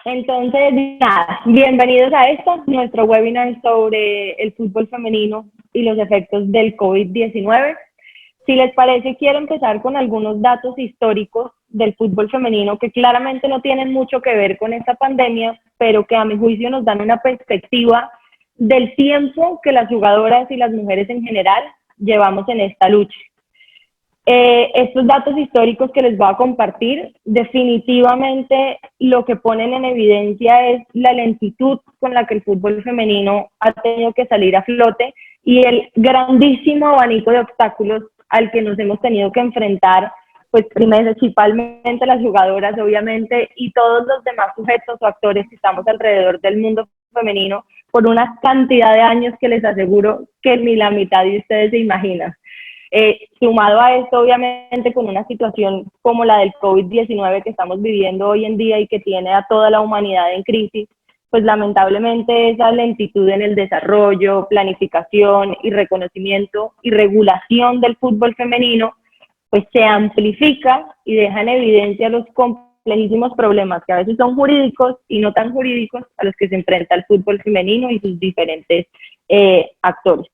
Entonces, nada, bienvenidos a nuestro webinar sobre el fútbol femenino y los efectos del COVID-19. Si les parece, quiero empezar con algunos datos históricos del fútbol femenino que claramente no tienen mucho que ver con esta pandemia, pero que a mi juicio nos dan una perspectiva del tiempo que las jugadoras y las mujeres en general llevamos en esta lucha. Estos datos históricos que les voy a compartir, definitivamente lo que ponen en evidencia es la lentitud con la que el fútbol femenino ha tenido que salir a flote y el grandísimo abanico de obstáculos al que nos hemos tenido que enfrentar, pues principalmente las jugadoras, obviamente, y todos los demás sujetos o actores que estamos alrededor del mundo femenino por una cantidad de años que les aseguro que ni la mitad de ustedes se imaginan. Sumado a esto, obviamente, con una situación como la del COVID-19 que estamos viviendo hoy en día y que tiene a toda la humanidad en crisis, pues lamentablemente esa lentitud en el desarrollo, planificación y reconocimiento y regulación del fútbol femenino, pues se amplifica y deja en evidencia los complejísimos problemas que a veces son jurídicos y no tan jurídicos a los que se enfrenta el fútbol femenino y sus diferentes actores.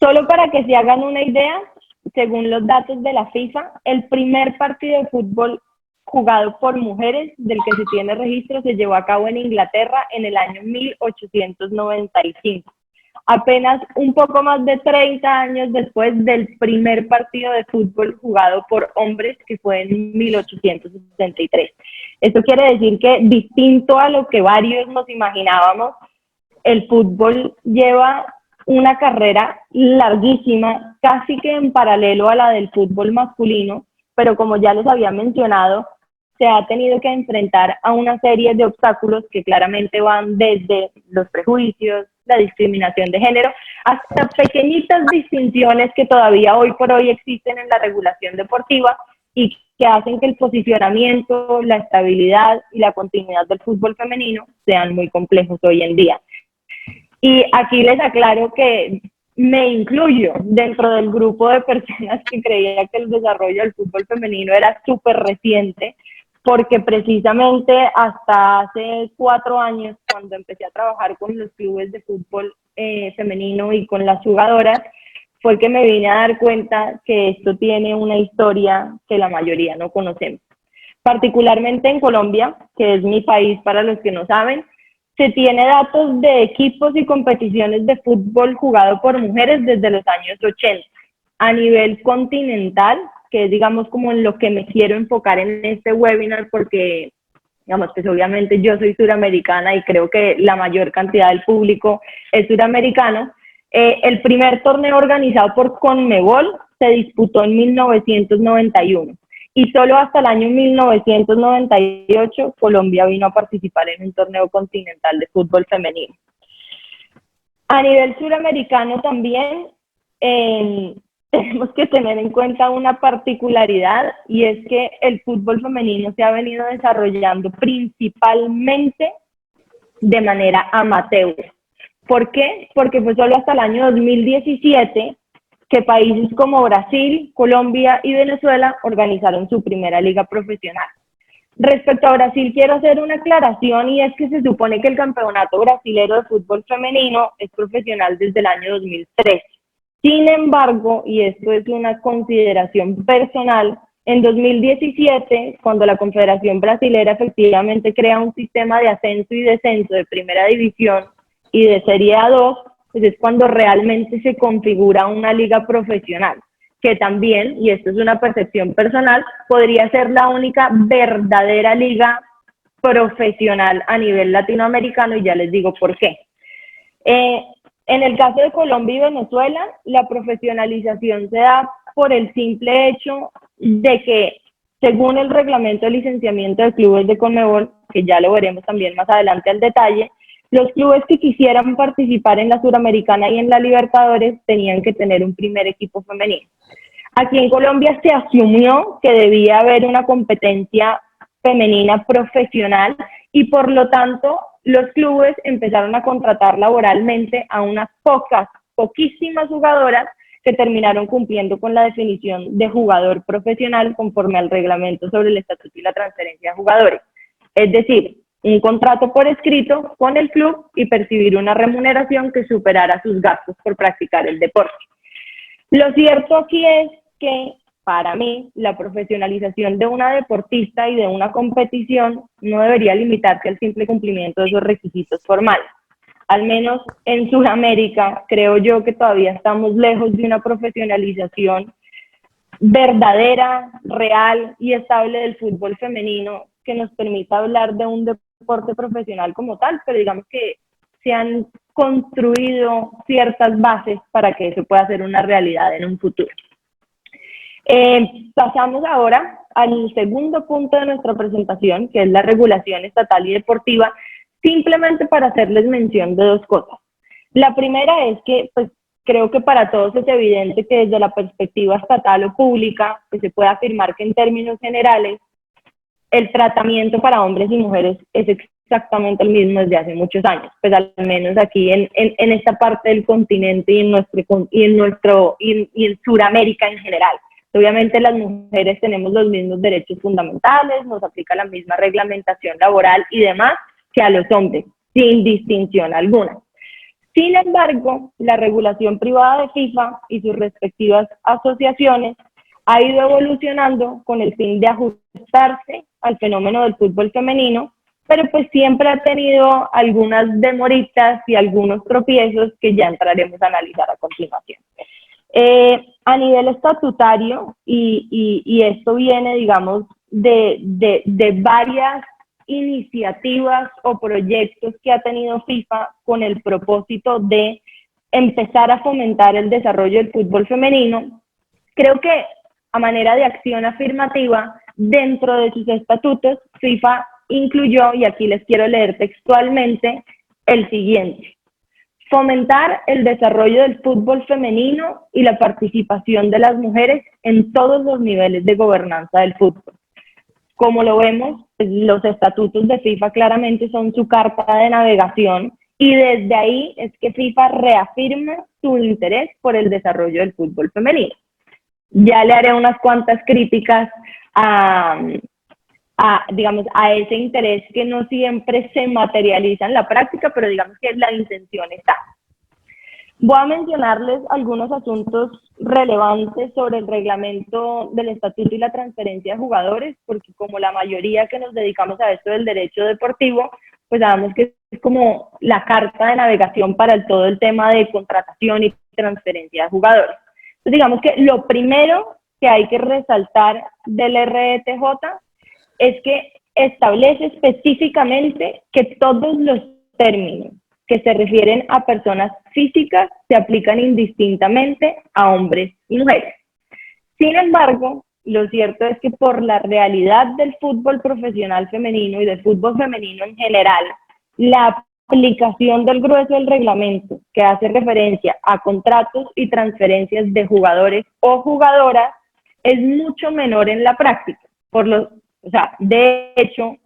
Solo para que se hagan una idea, según los datos de la FIFA, el primer partido de fútbol jugado por mujeres del que se tiene registro se llevó a cabo en Inglaterra en el año 1895. Apenas un poco más de 30 años después del primer partido de fútbol jugado por hombres, que fue en 1863. Esto quiere decir que, distinto a lo que varios nos imaginábamos, el fútbol lleva una carrera larguísima, casi que en paralelo a la del fútbol masculino, pero como ya les había mencionado, se ha tenido que enfrentar a una serie de obstáculos que claramente van desde los prejuicios, la discriminación de género, hasta pequeñitas distinciones que todavía hoy por hoy existen en la regulación deportiva y que hacen que el posicionamiento, la estabilidad y la continuidad del fútbol femenino sean muy complejos hoy en día. Y aquí les aclaro que me incluyo dentro del grupo de personas que creía que el desarrollo del fútbol femenino era súper reciente, porque precisamente hasta hace 4 años, cuando empecé a trabajar con los clubes de fútbol femenino y con las jugadoras, fue que me vine a dar cuenta que esto tiene una historia que la mayoría no conocemos. Particularmente en Colombia, que es mi país para los que no saben, se tiene datos de equipos y competiciones de fútbol jugado por mujeres desde los años 80. A nivel continental, que es, digamos, como en lo que me quiero enfocar en este webinar, porque, digamos, pues obviamente yo soy suramericana y creo que la mayor cantidad del público es suramericano. El primer torneo organizado por Conmebol se disputó en 1991. Y solo hasta el año 1998 Colombia vino a participar en un torneo continental de fútbol femenino. A nivel suramericano también tenemos que tener en cuenta una particularidad, y es que el fútbol femenino se ha venido desarrollando principalmente de manera amateur. ¿Por qué? Porque fue solo hasta el año 2017 que países como Brasil, Colombia y Venezuela organizaron su primera liga profesional. Respecto a Brasil, quiero hacer una aclaración, y es que se supone que el campeonato brasilero de fútbol femenino es profesional desde el año 2013. Sin embargo, y esto es una consideración personal, en 2017, cuando la Confederación Brasilera efectivamente crea un sistema de ascenso y descenso de primera división y de Serie A2, pues es cuando realmente se configura una liga profesional, que también, y esto es una percepción personal, podría ser la única verdadera liga profesional a nivel latinoamericano, y ya les digo por qué. En el caso de Colombia y Venezuela, la profesionalización se da por el simple hecho de que, según el reglamento de licenciamiento de clubes de Conmebol, que ya lo veremos también más adelante al detalle, los clubes que quisieran participar en la Suramericana y en la Libertadores tenían que tener un primer equipo femenino. Aquí en Colombia se asumió que debía haber una competencia femenina profesional y, por lo tanto, los clubes empezaron a contratar laboralmente a unas poquísimas jugadoras que terminaron cumpliendo con la definición de jugador profesional conforme al reglamento sobre el estatuto y la transferencia de jugadores. Es decir, un contrato por escrito con el club y percibir una remuneración que superara sus gastos por practicar el deporte. Lo cierto aquí es que para mí la profesionalización de una deportista y de una competición no debería limitarse al simple cumplimiento de esos requisitos formales. Al menos en Sudamérica creo yo que todavía estamos lejos de una profesionalización verdadera, real y estable del fútbol femenino que nos permita hablar de un deporte profesional como tal, pero digamos que se han construido ciertas bases para que eso pueda ser una realidad en un futuro. Pasamos ahora al segundo punto de nuestra presentación, que es la regulación estatal y deportiva, simplemente para hacerles mención de dos cosas. La primera es que, pues, creo que para todos es evidente que desde la perspectiva estatal o pública, pues, se puede afirmar que en términos generales, el tratamiento para hombres y mujeres es exactamente el mismo desde hace muchos años, pues al menos aquí en esta parte del continente y en Sudamérica en general. Obviamente las mujeres tenemos los mismos derechos fundamentales, nos aplica la misma reglamentación laboral y demás que a los hombres, sin distinción alguna. Sin embargo, la regulación privada de FIFA y sus respectivas asociaciones ha ido evolucionando con el fin de ajustarse al fenómeno del fútbol femenino, pero pues siempre ha tenido algunas demoritas y algunos tropiezos que ya entraremos a analizar a continuación. A nivel estatutario, y esto viene, digamos, de varias iniciativas o proyectos que ha tenido FIFA con el propósito de empezar a fomentar el desarrollo del fútbol femenino, creo que a manera de acción afirmativa, dentro de sus estatutos, FIFA incluyó, y aquí les quiero leer textualmente, el siguiente: fomentar el desarrollo del fútbol femenino y la participación de las mujeres en todos los niveles de gobernanza del fútbol. Como lo vemos, los estatutos de FIFA claramente son su carta de navegación y desde ahí es que FIFA reafirma su interés por el desarrollo del fútbol femenino. Ya le haré unas cuantas críticas digamos, a ese interés que no siempre se materializa en la práctica, pero digamos que la intención está. Voy a mencionarles algunos asuntos relevantes sobre el reglamento del estatuto y la transferencia de jugadores, porque como la mayoría que nos dedicamos a esto del derecho deportivo, pues sabemos que es como la carta de navegación para todo el tema de contratación y transferencia de jugadores. Entonces digamos que lo primero que hay que resaltar del RETJ es que establece específicamente que todos los términos que se refieren a personas físicas se aplican indistintamente a hombres y mujeres. Sin embargo, lo cierto es que por la realidad del fútbol profesional femenino y del fútbol femenino en general, la aplicación del grueso del reglamento que hace referencia a contratos y transferencias de jugadores o jugadoras es mucho menor en la práctica. De hecho,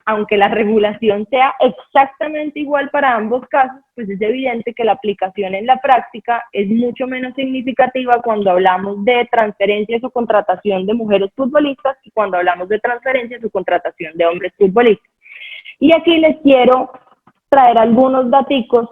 aunque la regulación sea exactamente igual para ambos casos, pues es evidente que la aplicación en la práctica es mucho menos significativa cuando hablamos de transferencias o contratación de mujeres futbolistas y cuando hablamos de transferencias o contratación de hombres futbolistas. Y aquí les quiero traer algunos daticos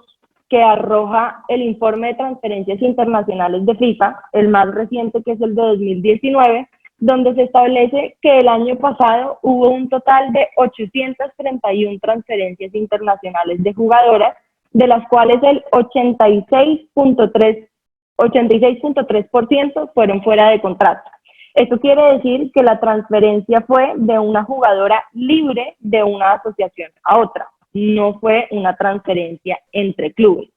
que arroja el informe de transferencias internacionales de FIFA, el más reciente, que es el de 2019, donde se establece que el año pasado hubo un total de 831 transferencias internacionales de jugadoras, de las cuales el 86.3% fueron fuera de contrato. Esto quiere decir que la transferencia fue de una jugadora libre de una asociación a otra, no fue una transferencia entre clubes.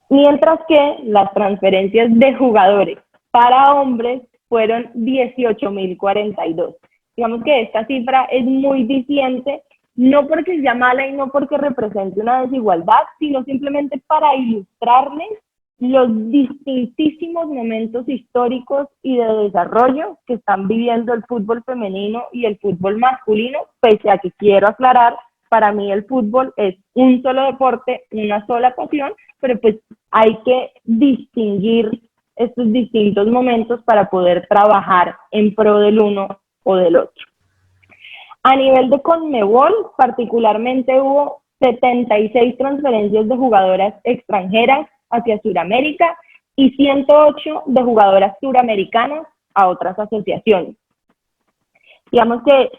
Mientras que las transferencias de jugadores para hombres fueron 18.042. Digamos que esta cifra es muy diciente, no porque sea mala y no porque represente una desigualdad, sino simplemente para ilustrarles los distintísimos momentos históricos y de desarrollo que están viviendo el fútbol femenino y el fútbol masculino, pese a que quiero aclarar, para mí el fútbol es un solo deporte, una sola pasión, pero pues hay que distinguir estos distintos momentos para poder trabajar en pro del uno o del otro. A nivel de Conmebol, particularmente hubo 76 transferencias de jugadoras extranjeras hacia Sudamérica y 108 de jugadoras suramericanas a otras asociaciones. Digamos que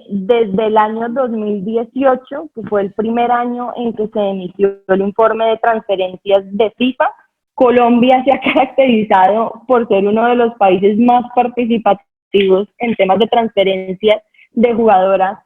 desde el año 2018, que fue el primer año en que se emitió el informe de transferencias de FIFA, Colombia se ha caracterizado por ser uno de los países más participativos en temas de transferencias de jugadoras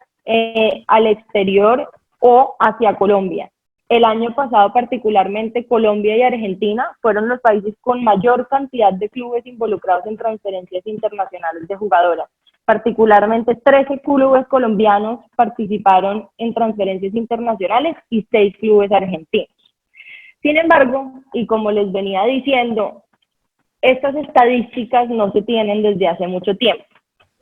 al exterior o hacia Colombia. El año pasado particularmente Colombia y Argentina fueron los países con mayor cantidad de clubes involucrados en transferencias internacionales de jugadoras. Particularmente 13 clubes colombianos participaron en transferencias internacionales y 6 clubes argentinos. Sin embargo, y como les venía diciendo, estas estadísticas no se tienen desde hace mucho tiempo,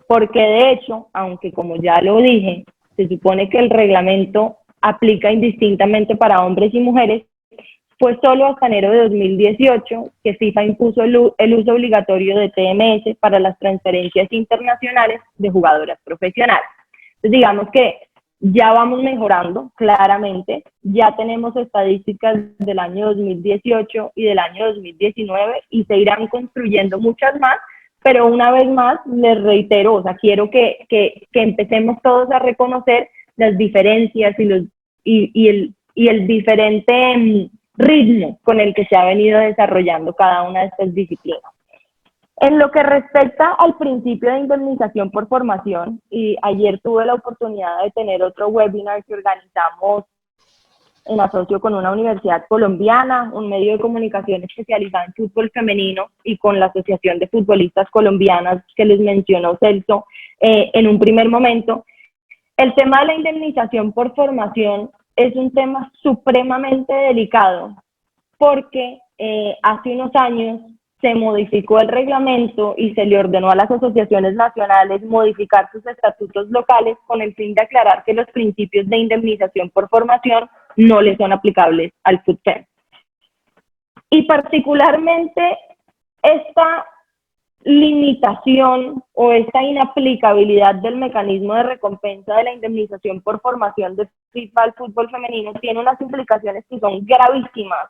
porque de hecho, aunque como ya lo dije, se supone que el reglamento aplica indistintamente para hombres y mujeres, fue solo hasta enero de 2018 que FIFA impuso el uso obligatorio de TMS para las transferencias internacionales de jugadoras profesionales. Entonces digamos que ya vamos mejorando claramente, ya tenemos estadísticas del año 2018 y del año 2019 y se irán construyendo muchas más, pero una vez más les reitero, o sea, quiero que empecemos todos a reconocer las diferencias y el diferente ritmo con el que se ha venido desarrollando cada una de estas disciplinas. En lo que respecta al principio de indemnización por formación, y ayer tuve la oportunidad de tener otro webinar que organizamos en asocio con una universidad colombiana, un medio de comunicación especializado en fútbol femenino y con la Asociación de Futbolistas Colombianas que les mencionó Celso en un primer momento. El tema de la indemnización por formación es un tema supremamente delicado porque hace unos años se modificó el reglamento y se le ordenó a las asociaciones nacionales modificar sus estatutos locales con el fin de aclarar que los principios de indemnización por formación no le son aplicables al fútbol. Y particularmente esta limitación o esta inaplicabilidad del mecanismo de recompensa de la indemnización por formación de FIFA al fútbol femenino tiene unas implicaciones que son gravísimas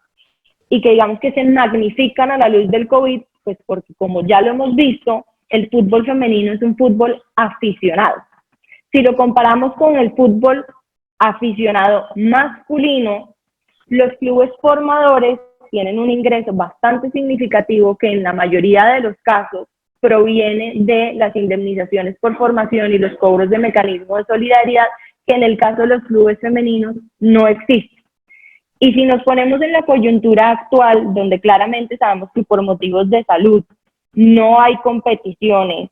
y que digamos que se magnifican a la luz del COVID, pues porque como ya lo hemos visto, el fútbol femenino es un fútbol aficionado. Si lo comparamos con el fútbol aficionado masculino, los clubes formadores tienen un ingreso bastante significativo que en la mayoría de los casos proviene de las indemnizaciones por formación y los cobros de mecanismo de solidaridad, que en el caso de los clubes femeninos no existen. Y si nos ponemos en la coyuntura actual, donde claramente sabemos que por motivos de salud no hay competiciones,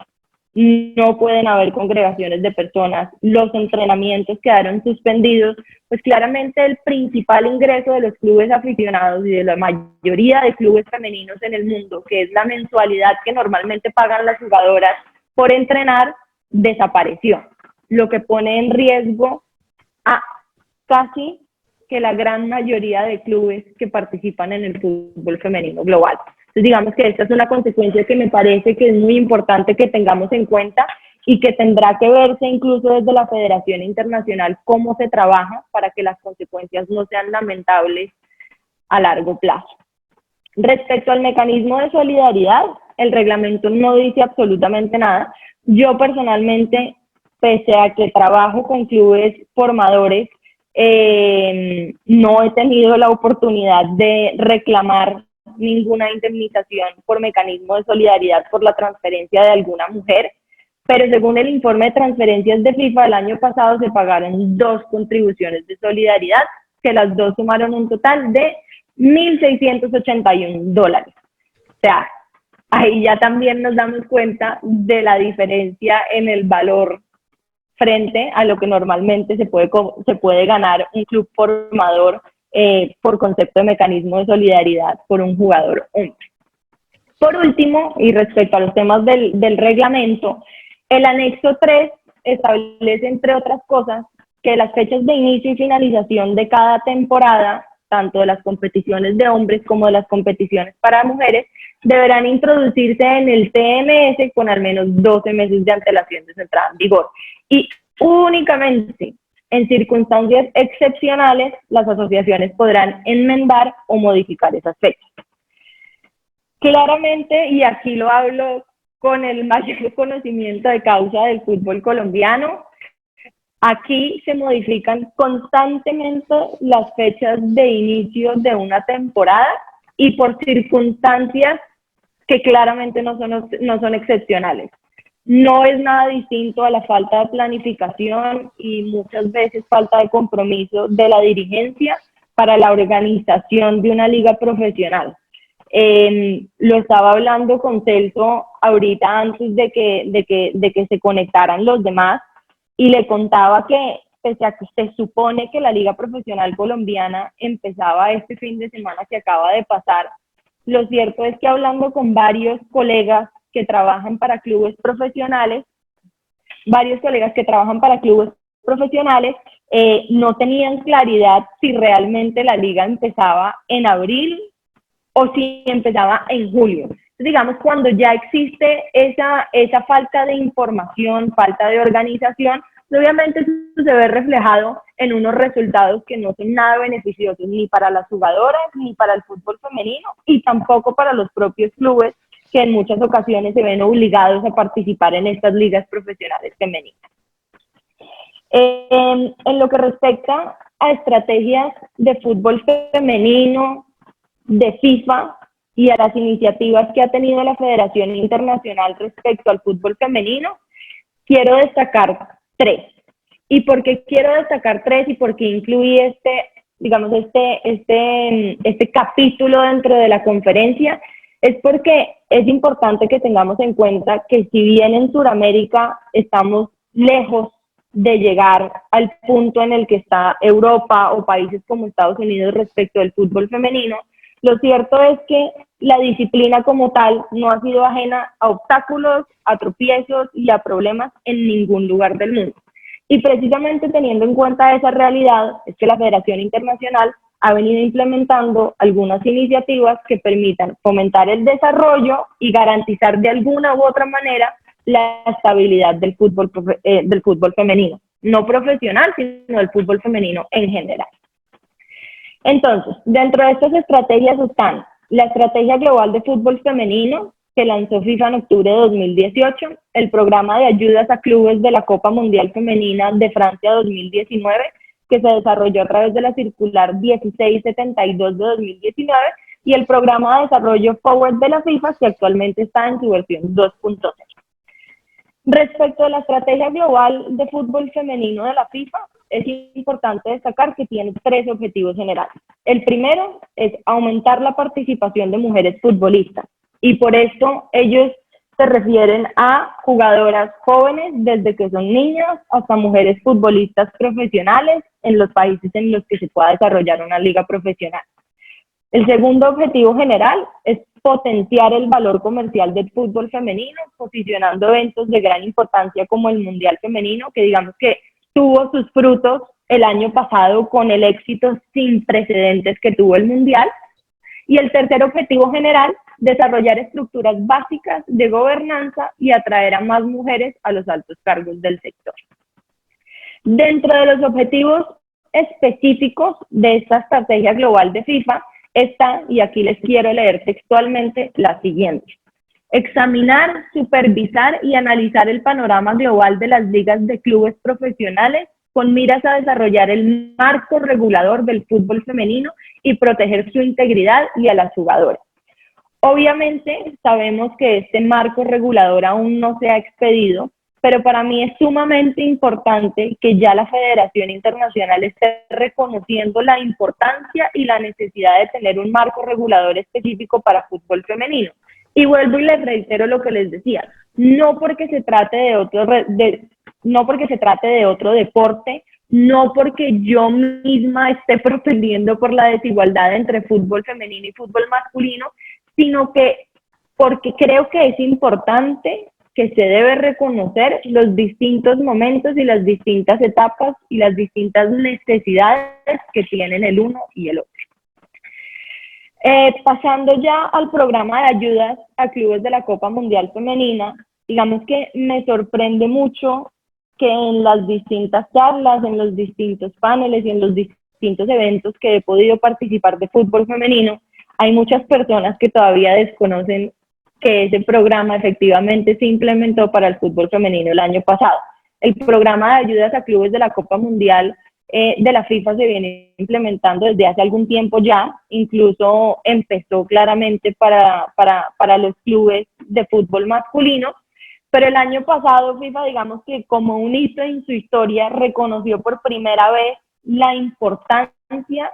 no pueden haber congregaciones de personas, los entrenamientos quedaron suspendidos, pues claramente el principal ingreso de los clubes aficionados y de la mayoría de clubes femeninos en el mundo, que es la mensualidad que normalmente pagan las jugadoras por entrenar, desapareció, lo que pone en riesgo a casi que la gran mayoría de clubes que participan en el fútbol femenino global. Entonces digamos que esta es una consecuencia que me parece que es muy importante que tengamos en cuenta y que tendrá que verse incluso desde la Federación Internacional cómo se trabaja para que las consecuencias no sean lamentables a largo plazo. Respecto al mecanismo de solidaridad, el reglamento no dice absolutamente nada. Yo personalmente, pese a que trabajo con clubes formadores, no he tenido la oportunidad de reclamar ninguna indemnización por mecanismo de solidaridad por la transferencia de alguna mujer, pero según el informe de transferencias de FIFA el año pasado se pagaron 2 contribuciones de solidaridad, que las 2 sumaron un total de $1,681. O sea, ahí ya también nos damos cuenta de la diferencia en el valor frente a lo que normalmente se puede ganar un club formador por concepto de mecanismo de solidaridad por un jugador hombre. Por último, y respecto a los temas del reglamento, el anexo 3 establece, entre otras cosas, que las fechas de inicio y finalización de cada temporada, tanto de las competiciones de hombres como de las competiciones para mujeres, deberán introducirse en el TMS con al menos 12 meses de antelación de su entrada en vigor. Y Únicamente en circunstancias excepcionales, las asociaciones podrán enmendar o modificar esas fechas. Claramente, y aquí lo hablo con el mayor conocimiento de causa del fútbol colombiano, aquí se modifican constantemente las fechas de inicio de una temporada y por circunstancias que claramente no son excepcionales. No es nada distinto a la falta de planificación y muchas veces falta de compromiso de la dirigencia para la organización de una liga profesional. Lo estaba hablando con Celso ahorita antes de que se conectaran los demás y le contaba que pese a que se supone que la liga profesional colombiana empezaba este fin de semana que acaba de pasar, lo cierto es que hablando con varios colegas que trabajan para clubes profesionales, no tenían claridad si realmente la liga empezaba en abril o si empezaba en julio. Entonces, digamos, cuando ya existe esa falta de información, falta de organización, obviamente eso se ve reflejado en unos resultados que no son nada beneficiosos ni para las jugadoras, ni para el fútbol femenino, y tampoco para los propios clubes que en muchas ocasiones se ven obligados a participar en estas ligas profesionales femeninas. En lo que respecta a estrategias de fútbol femenino, de FIFA y a las iniciativas que ha tenido la Federación Internacional respecto al fútbol femenino, quiero destacar 3. ¿Y por qué quiero destacar 3 y por qué incluí este capítulo dentro de la conferencia? Es porque es importante que tengamos en cuenta que si bien en Sudamérica estamos lejos de llegar al punto en el que está Europa o países como Estados Unidos respecto del fútbol femenino, lo cierto es que la disciplina como tal no ha sido ajena a obstáculos, a tropiezos y a problemas en ningún lugar del mundo. Y precisamente teniendo en cuenta esa realidad, es que la Federación Internacional ha venido implementando algunas iniciativas que permitan fomentar el desarrollo y garantizar de alguna u otra manera la estabilidad del fútbol femenino, no profesional, sino del fútbol femenino en general. Entonces, dentro de estas estrategias están la Estrategia Global de Fútbol Femenino, que lanzó FIFA en octubre de 2018, el Programa de Ayudas a Clubes de la Copa Mundial Femenina de Francia 2019, que se desarrolló a través de la circular 1672 de 2019, y el Programa de Desarrollo Forward de la FIFA, que actualmente está en su versión 2.0. Respecto a la Estrategia Global de Fútbol Femenino de la FIFA, es importante destacar que tiene 3 objetivos generales. El primero es aumentar la participación de mujeres futbolistas, y por esto ellos se refieren a jugadoras jóvenes desde que son niñas hasta mujeres futbolistas profesionales en los países en los que se pueda desarrollar una liga profesional. El segundo objetivo general es potenciar el valor comercial del fútbol femenino, posicionando eventos de gran importancia como el Mundial Femenino, que digamos que tuvo sus frutos el año pasado con el éxito sin precedentes que tuvo el Mundial. Y el tercer objetivo general, desarrollar estructuras básicas de gobernanza y atraer a más mujeres a los altos cargos del sector. Dentro de los objetivos específicos de esta estrategia global de FIFA está, y aquí les quiero leer textualmente, la siguiente: examinar, supervisar y analizar el panorama global de las ligas de clubes profesionales con miras a desarrollar el marco regulador del fútbol femenino y proteger su integridad y a las jugadoras. Obviamente sabemos que este marco regulador aún no se ha expedido, pero para mí es sumamente importante que ya la Federación Internacional esté reconociendo la importancia y la necesidad de tener un marco regulador específico para fútbol femenino. Y vuelvo y les reitero lo que les decía, no porque se trate de otro deporte, no porque yo misma esté propendiendo por la desigualdad entre fútbol femenino y fútbol masculino, sino que porque creo que es importante que se debe reconocer los distintos momentos y las distintas etapas y las distintas necesidades que tienen el uno y el otro. Pasando ya al programa de ayudas a clubes de la Copa Mundial Femenina, digamos que me sorprende mucho que en las distintas charlas, en los distintos paneles y en los distintos eventos que he podido participar de fútbol femenino, hay muchas personas que todavía desconocen que ese programa efectivamente se implementó para el fútbol femenino el año pasado. El programa de ayudas a clubes de la Copa Mundial de la FIFA se viene implementando desde hace algún tiempo ya, incluso empezó claramente para los clubes de fútbol masculino, pero el año pasado FIFA, digamos que como un hito en su historia, reconoció por primera vez la importancia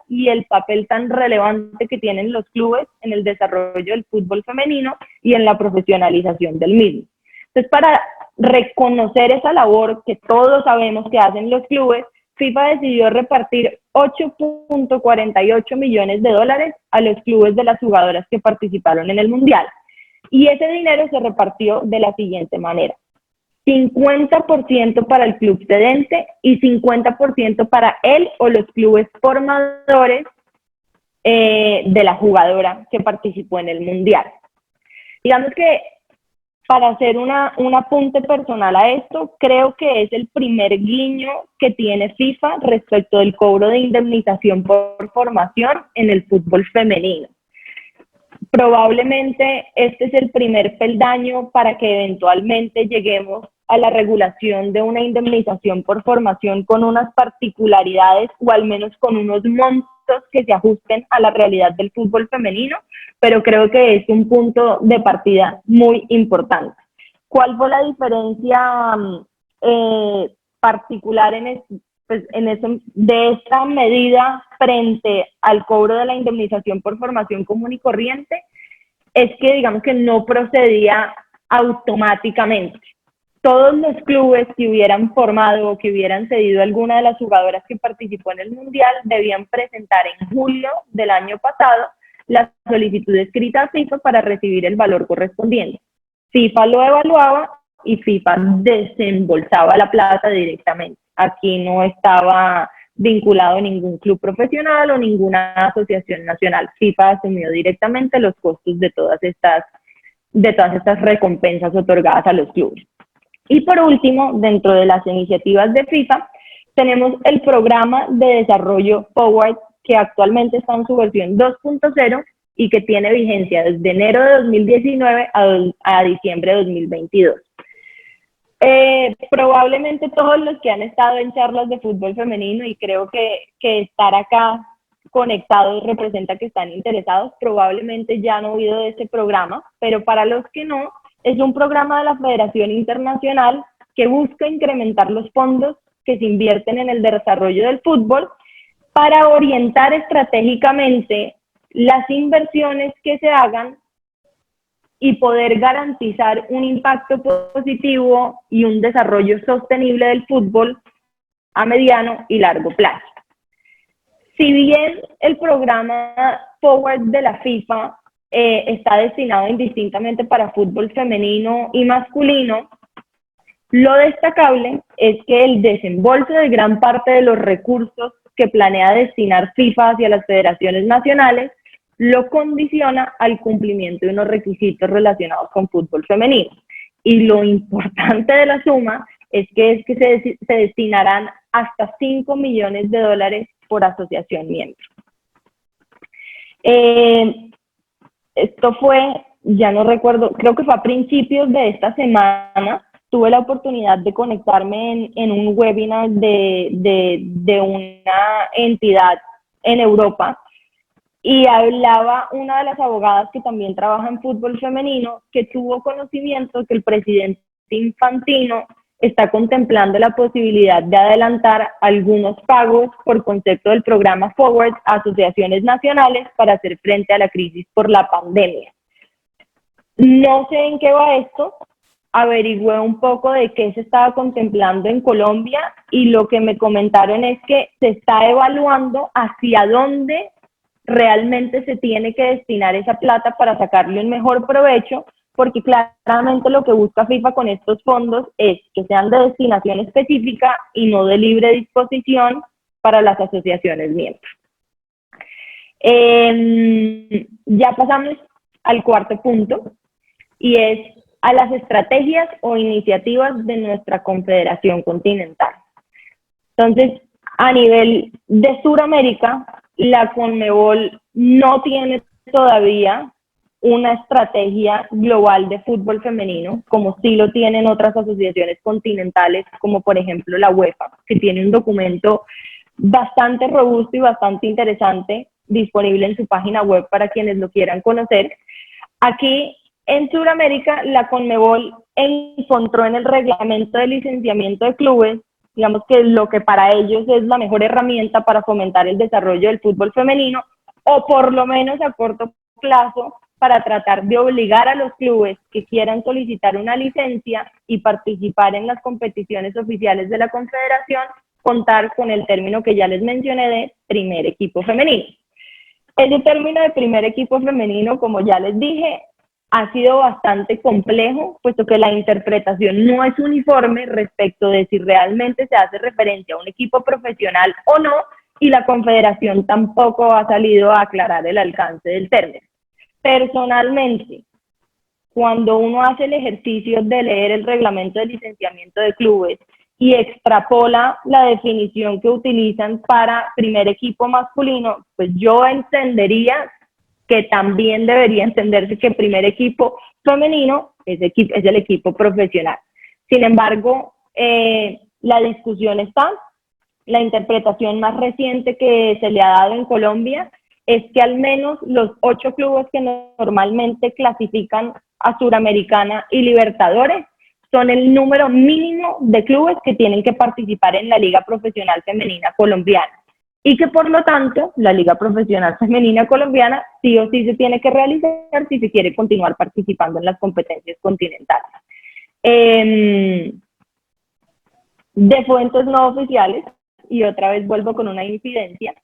y el papel tan relevante que tienen los clubes en el desarrollo del fútbol femenino y en la profesionalización del mismo. Entonces, para reconocer esa labor que todos sabemos que hacen los clubes, FIFA decidió repartir 8.48 millones de dólares a los clubes de las jugadoras que participaron en el Mundial. Y ese dinero se repartió de la siguiente manera: 50% para el club cedente y 50% para él o los clubes formadores de la jugadora que participó en el Mundial. Digamos que, para hacer un apunte personal a esto, creo que es el primer guiño que tiene FIFA respecto del cobro de indemnización por formación en el fútbol femenino. Probablemente este es el primer peldaño para que eventualmente lleguemos a la regulación de una indemnización por formación con unas particularidades o al menos con unos montos que se ajusten a la realidad del fútbol femenino, pero creo que es un punto de partida muy importante. ¿Cuál fue la diferencia particular de esta medida frente al cobro de la indemnización por formación común y corriente? Es que, digamos, que no procedía automáticamente. Todos los clubes que hubieran formado o que hubieran cedido alguna de las jugadoras que participó en el Mundial debían presentar en julio del año pasado la solicitud escrita a FIFA para recibir el valor correspondiente. FIFA lo evaluaba y FIFA desembolsaba la plata directamente. Aquí no estaba vinculado a ningún club profesional o ninguna asociación nacional. FIFA asumió directamente los costos de todas estas recompensas otorgadas a los clubes. Y por último, dentro de las iniciativas de FIFA, tenemos el programa de desarrollo Forward, que actualmente está en su versión 2.0 y que tiene vigencia desde enero de 2019 a diciembre de 2022. Probablemente todos los que han estado en charlas de fútbol femenino, y creo que estar acá conectados representa que están interesados, probablemente ya han oído de este programa, pero para los que no, es un programa de la Federación Internacional que busca incrementar los fondos que se invierten en el desarrollo del fútbol para orientar estratégicamente las inversiones que se hagan y poder garantizar un impacto positivo y un desarrollo sostenible del fútbol a mediano y largo plazo. Si bien el programa Forward de la FIFA está destinado indistintamente para fútbol femenino y masculino, lo destacable es que el desembolso de gran parte de los recursos que planea destinar FIFA hacia las federaciones nacionales lo condiciona al cumplimiento de unos requisitos relacionados con fútbol femenino. Y lo importante de la suma es que se destinarán hasta 5 millones de dólares por asociación miembro. Esto fue, ya no recuerdo, creo que fue a principios de esta semana, tuve la oportunidad de conectarme en un webinar de una entidad en Europa, y hablaba una de las abogadas que también trabaja en fútbol femenino, que tuvo conocimiento que el presidente Infantino está contemplando la posibilidad de adelantar algunos pagos por concepto del programa Forward a asociaciones nacionales para hacer frente a la crisis por la pandemia. No sé en qué va esto, averigüé un poco de qué se estaba contemplando en Colombia y lo que me comentaron es que se está evaluando hacia dónde realmente se tiene que destinar esa plata para sacarle un mejor provecho, porque claramente lo que busca FIFA con estos fondos es que sean de destinación específica y no de libre disposición para las asociaciones miembros. Ya pasamos al cuarto punto, y es a las estrategias o iniciativas de nuestra Confederación Continental. Entonces, a nivel de Sudamérica, la CONMEBOL no tiene todavía una estrategia global de fútbol femenino, como sí lo tienen otras asociaciones continentales, como por ejemplo la UEFA, que tiene un documento bastante robusto y bastante interesante disponible en su página web para quienes lo quieran conocer. Aquí en Sudamérica, la CONMEBOL encontró en el reglamento de licenciamiento de clubes, digamos que lo que para ellos es la mejor herramienta para fomentar el desarrollo del fútbol femenino, o por lo menos a corto plazo, para tratar de obligar a los clubes que quieran solicitar una licencia y participar en las competiciones oficiales de la Confederación, contar con el término que ya les mencioné de primer equipo femenino. Ese término de primer equipo femenino, como ya les dije, ha sido bastante complejo, puesto que la interpretación no es uniforme respecto de si realmente se hace referencia a un equipo profesional o no, y la Confederación tampoco ha salido a aclarar el alcance del término. Personalmente, cuando uno hace el ejercicio de leer el reglamento de licenciamiento de clubes y extrapola la definición que utilizan para primer equipo masculino, pues yo entendería que también debería entenderse que primer equipo femenino es el equipo profesional. Sin embargo, la discusión está. La interpretación más reciente que se le ha dado en Colombia es que al menos los 8 clubes que normalmente clasifican a Suramericana y Libertadores son el número mínimo de clubes que tienen que participar en la Liga Profesional Femenina Colombiana, y que por lo tanto la Liga Profesional Femenina Colombiana sí o sí se tiene que realizar si se quiere continuar participando en las competencias continentales. De fuentes no oficiales, y otra vez vuelvo con una incidencia,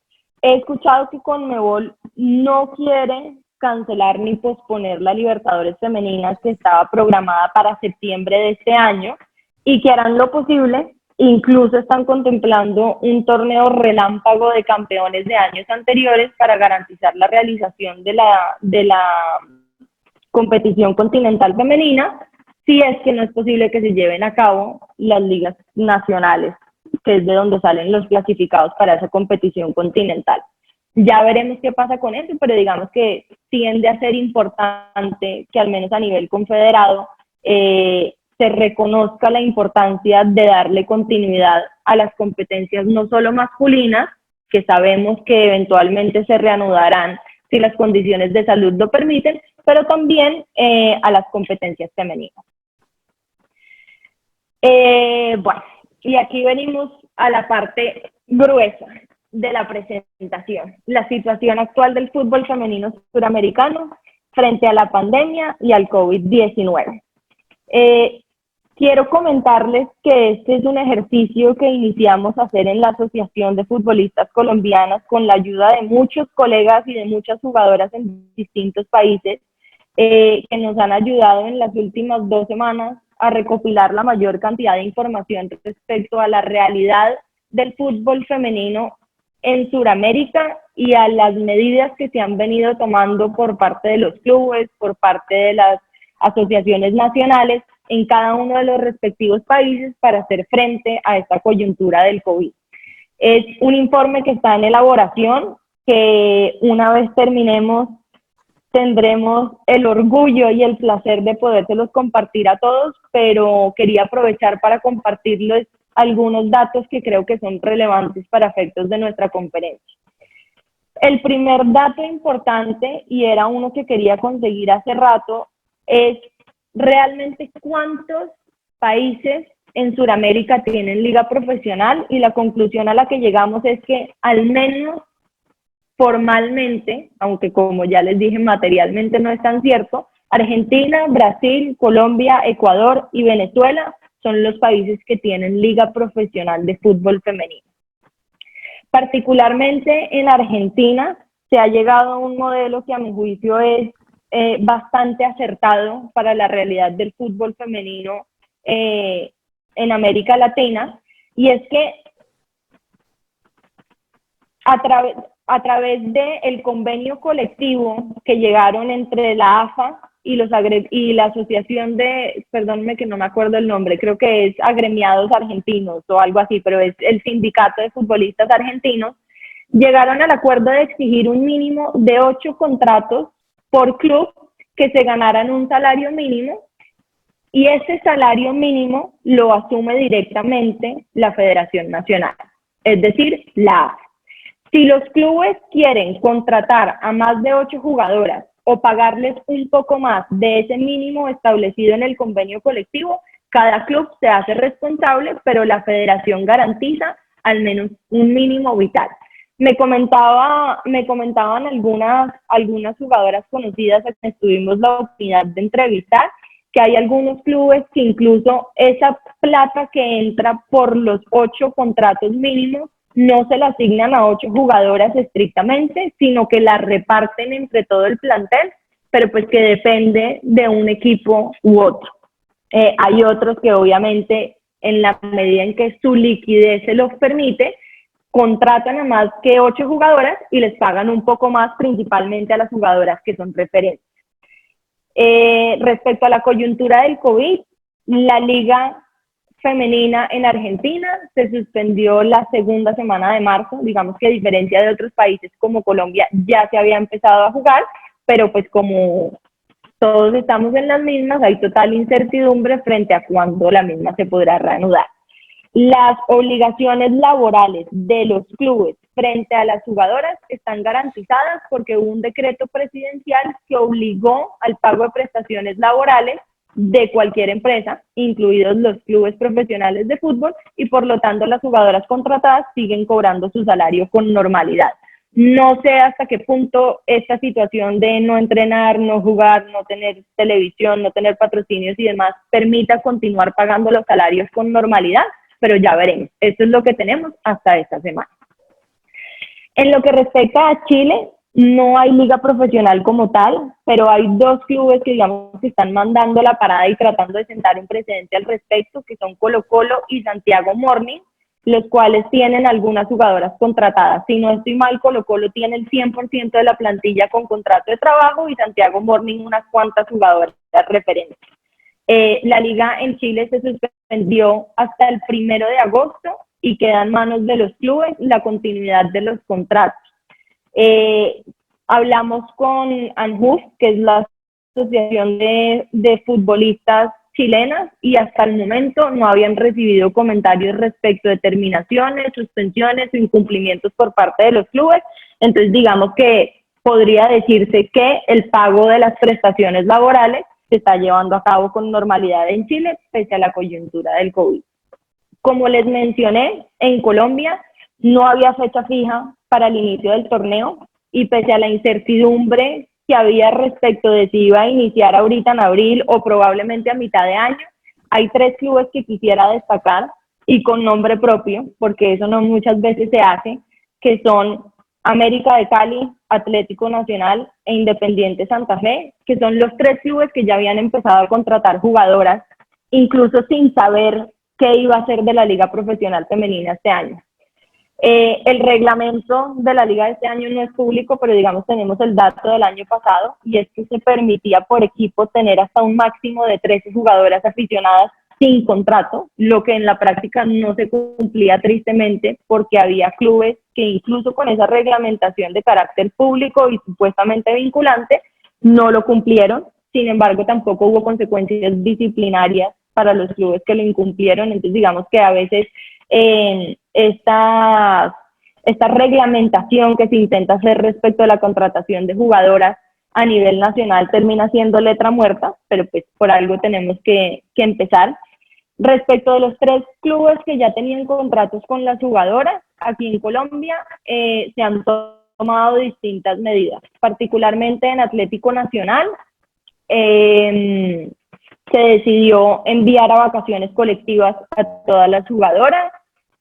he escuchado que CONMEBOL no quiere cancelar ni posponer la Libertadores Femeninas, que estaba programada para septiembre de este año, y que harán lo posible. Incluso están contemplando un torneo relámpago de campeones de años anteriores para garantizar la realización de la competición continental femenina, si es que no es posible que se lleven a cabo las ligas nacionales, que es de donde salen los clasificados para esa competición continental. Ya veremos qué pasa con eso, pero digamos que tiende a ser importante que al menos a nivel confederado se reconozca la importancia de darle continuidad a las competencias no solo masculinas, que sabemos que eventualmente se reanudarán si las condiciones de salud lo permiten, pero también a las competencias femeninas. Bueno, y aquí venimos a la parte gruesa de la presentación, la situación actual del fútbol femenino suramericano frente a la pandemia y al COVID-19. Quiero comentarles que este es un ejercicio que iniciamos a hacer en la Asociación de Futbolistas Colombianas con la ayuda de muchos colegas y de muchas jugadoras en distintos países que nos han ayudado en las últimas 2 semanas a recopilar la mayor cantidad de información respecto a la realidad del fútbol femenino en Sudamérica y a las medidas que se han venido tomando por parte de los clubes, por parte de las asociaciones nacionales en cada uno de los respectivos países para hacer frente a esta coyuntura del COVID. Es un informe que está en elaboración, que una vez terminemos tendremos el orgullo y el placer de podérselos compartir a todos, pero quería aprovechar para compartirles algunos datos que creo que son relevantes para efectos de nuestra conferencia. El primer dato importante, y era uno que quería conseguir hace rato, es realmente cuántos países en Sudamérica tienen liga profesional, y la conclusión a la que llegamos es que al menos formalmente, aunque como ya les dije materialmente no es tan cierto, Argentina, Brasil, Colombia, Ecuador y Venezuela son los países que tienen liga profesional de fútbol femenino. Particularmente en Argentina se ha llegado a un modelo que a mi juicio es bastante acertado para la realidad del fútbol femenino en América Latina, y es que a través del convenio colectivo que llegaron entre la AFA y la asociación de, perdónme que no me acuerdo el nombre, creo que es Agremiados Argentinos o algo así, pero es el sindicato de futbolistas argentinos, llegaron al acuerdo de exigir un mínimo de 8 contratos por club que se ganaran un salario mínimo, y ese salario mínimo lo asume directamente la Federación Nacional, es decir, la AFA. Si los clubes quieren contratar a más de 8 jugadoras o pagarles un poco más de ese mínimo establecido en el convenio colectivo, cada club se hace responsable, pero la federación garantiza al menos un mínimo vital. Me comentaban algunas jugadoras conocidas a quienes tuvimos la oportunidad de entrevistar, que hay algunos clubes que incluso esa plata que entra por los 8 contratos mínimos no se la asignan a 8 jugadoras estrictamente, sino que la reparten entre todo el plantel, pero pues que depende de un equipo u otro. Hay otros que obviamente en la medida en que su liquidez se los permite, contratan a más que 8 jugadoras y les pagan un poco más, principalmente a las jugadoras que son referentes. Respecto a la coyuntura del COVID, la liga femenina en Argentina se suspendió la segunda semana de marzo, digamos que a diferencia de otros países como Colombia ya se había empezado a jugar, pero pues como todos estamos en las mismas, hay total incertidumbre frente a cuándo la misma se podrá reanudar. Las obligaciones laborales de los clubes frente a las jugadoras están garantizadas porque hubo un decreto presidencial que obligó al pago de prestaciones laborales de cualquier empresa, incluidos los clubes profesionales de fútbol, y por lo tanto las jugadoras contratadas siguen cobrando su salario con normalidad. No sé hasta qué punto esta situación de no entrenar, no jugar, no tener televisión, no tener patrocinios y demás permita continuar pagando los salarios con normalidad, pero ya veremos. Esto es lo que tenemos hasta esta semana. En lo que respecta a Chile, no hay liga profesional como tal, pero hay 2 clubes que digamos que están mandando la parada y tratando de sentar un precedente al respecto, que son Colo-Colo y Santiago Morning, los cuales tienen algunas jugadoras contratadas. Si no estoy mal, Colo-Colo tiene el 100% de la plantilla con contrato de trabajo y Santiago Morning unas cuantas jugadoras referentes. La liga en Chile se suspendió hasta el 1 de agosto y queda en manos de los clubes la continuidad de los contratos. Hablamos con ANJUF, que es la Asociación de Futbolistas Chilenas, y hasta el momento no habían recibido comentarios respecto de terminaciones, suspensiones o incumplimientos por parte de los clubes. Entonces digamos que podría decirse que el pago de las prestaciones laborales se está llevando a cabo con normalidad en Chile, pese a la coyuntura del COVID. Como les mencioné, en Colombia no había fecha fija para el inicio del torneo y pese a la incertidumbre que había respecto de si iba a iniciar ahorita en abril o probablemente a mitad de año, hay 3 clubes que quisiera destacar y con nombre propio, porque eso no muchas veces se hace, que son América de Cali, Atlético Nacional e Independiente Santa Fe, que son los 3 clubes que ya habían empezado a contratar jugadoras, incluso sin saber qué iba a ser de la Liga Profesional Femenina este año. El reglamento de la liga de este año no es público, pero digamos tenemos el dato del año pasado, y es que se permitía por equipo tener hasta un máximo de 13 jugadoras aficionadas sin contrato, lo que en la práctica no se cumplía tristemente porque había clubes que incluso con esa reglamentación de carácter público y supuestamente vinculante no lo cumplieron. Sin embargo, tampoco hubo consecuencias disciplinarias para los clubes que lo incumplieron. Entonces digamos que a veces esta reglamentación que se intenta hacer respecto a la contratación de jugadoras a nivel nacional termina siendo letra muerta, pero pues por algo tenemos que empezar. Respecto de los 3 clubes que ya tenían contratos con las jugadoras, aquí en Colombia se han tomado distintas medidas, particularmente en Atlético Nacional. Se decidió enviar a vacaciones colectivas a todas las jugadoras.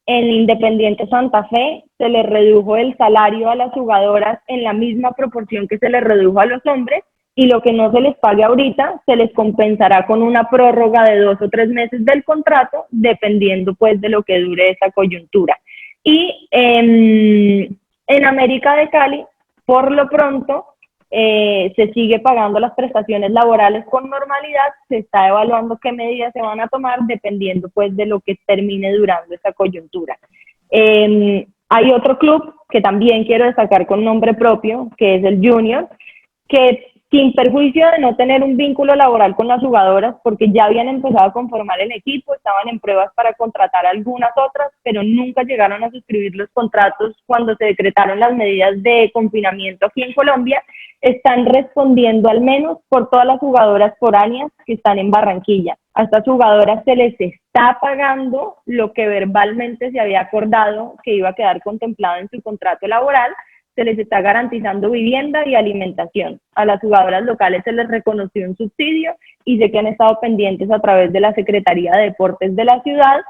En Independiente Santa Fe se les redujo el salario a las jugadoras en la misma proporción que se les redujo a los hombres, y lo que no se les pague ahorita se les compensará con una prórroga de 2 o 3 meses del contrato, dependiendo pues de lo que dure esa coyuntura. Y En América de Cali, por lo pronto, se sigue pagando las prestaciones laborales con normalidad, se está evaluando qué medidas se van a tomar dependiendo pues de lo que termine durando esta coyuntura. Hay otro club que también quiero destacar con nombre propio, que es el Junior, que sin perjuicio de no tener un vínculo laboral con las jugadoras, porque ya habían empezado a conformar el equipo, estaban en pruebas para contratar algunas otras, pero nunca llegaron a suscribir los contratos cuando se decretaron las medidas de confinamiento aquí en Colombia, están respondiendo al menos por todas las jugadoras foráneas que están en Barranquilla. A estas jugadoras se les está pagando lo que verbalmente se había acordado que iba a quedar contemplado en su contrato laboral, se les está garantizando vivienda y alimentación. A las jugadoras locales se les reconoció un subsidio y sé que han estado pendientes a través de la Secretaría de Deportes de la ciudad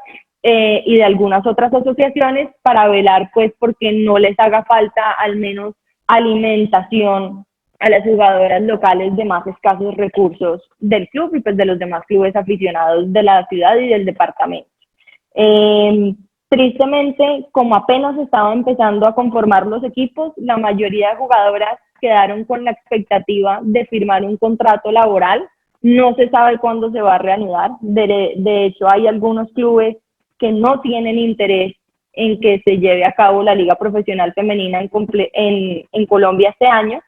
y de algunas otras asociaciones para velar pues porque no les haga falta al menos alimentación a las jugadoras locales de más escasos recursos del club y pues de los demás clubes aficionados de la ciudad y del departamento. Tristemente, como apenas estaban empezando a conformar los equipos, la mayoría de jugadoras quedaron con la expectativa de firmar un contrato laboral. No se sabe cuándo se va a reanudar. De hecho, hay algunos clubes que no tienen interés en que se lleve a cabo la Liga Profesional Femenina en Colombia este año.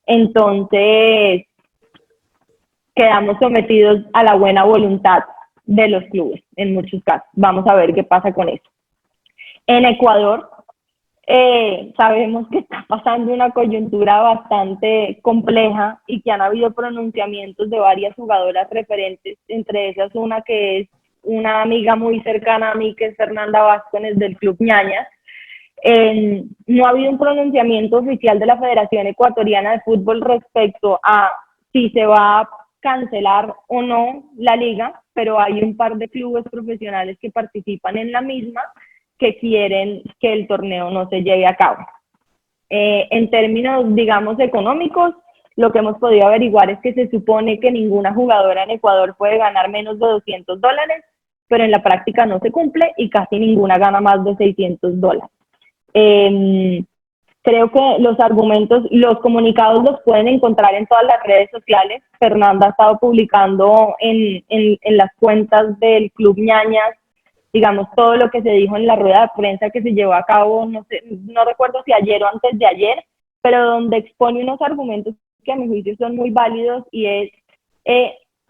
Entonces, quedamos sometidos a la buena voluntad de los clubes en muchos casos. Vamos a ver qué pasa con eso. En Ecuador, sabemos que está pasando una coyuntura bastante compleja y que han habido pronunciamientos de varias jugadoras referentes, entre esas una que es una amiga muy cercana a mí, que es Fernanda Vázquez del Club Ñañas. No ha habido un pronunciamiento oficial de la Federación Ecuatoriana de Fútbol respecto a si se va a cancelar o no la liga, pero hay un par de clubes profesionales que participan en la misma que quieren que el torneo no se lleve a cabo. En términos, digamos, económicos, lo que hemos podido averiguar es que se supone que ninguna jugadora en Ecuador puede ganar menos de $200, pero en la práctica no se cumple y casi ninguna gana más de $600. Creo que los argumentos, los comunicados los pueden encontrar en todas las redes sociales. Fernanda ha estado publicando en las cuentas del Club Ñañas, digamos, todo lo que se dijo en la rueda de prensa que se llevó a cabo, no recuerdo si ayer o antes de ayer, pero donde expone unos argumentos que a mi juicio son muy válidos y es,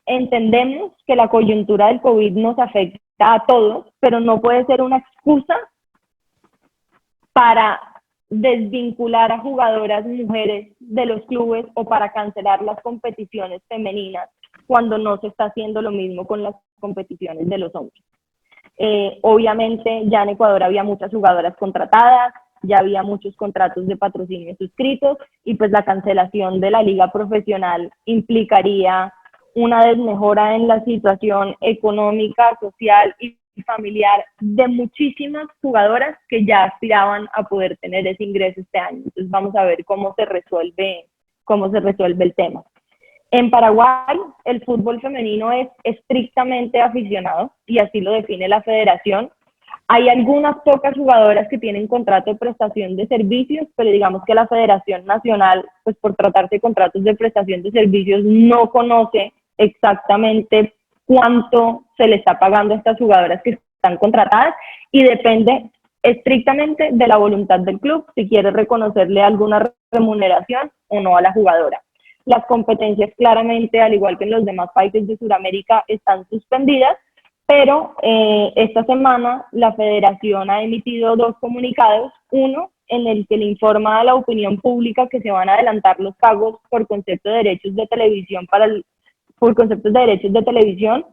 entendemos que la coyuntura del COVID nos afecta a todos, pero no puede ser una excusa para desvincular a jugadoras mujeres de los clubes o para cancelar las competiciones femeninas cuando no se está haciendo lo mismo con las competiciones de los hombres. Obviamente ya en Ecuador había muchas jugadoras contratadas, ya había muchos contratos de patrocinio suscritos y pues la cancelación de la liga profesional implicaría una desmejora en la situación económica, social y familiar de muchísimas jugadoras que ya aspiraban a poder tener ese ingreso este año. Entonces vamos a ver cómo se resuelve el tema. En Paraguay, el fútbol femenino es estrictamente aficionado y así lo define la federación. Hay algunas pocas jugadoras que tienen contrato de prestación de servicios, pero digamos que la Federación Nacional, pues por tratarse de contratos de prestación de servicios, no conoce exactamente cuánto se le está pagando a estas jugadoras que están contratadas y depende estrictamente de la voluntad del club si quiere reconocerle alguna remuneración o no a la jugadora. Las competencias claramente, al igual que en los demás países de Sudamérica, están suspendidas, pero esta semana la federación ha emitido 2 comunicados, uno en el que le informa a la opinión pública que se van a adelantar los pagos por concepto de derechos de televisión por conceptos de derechos de televisión.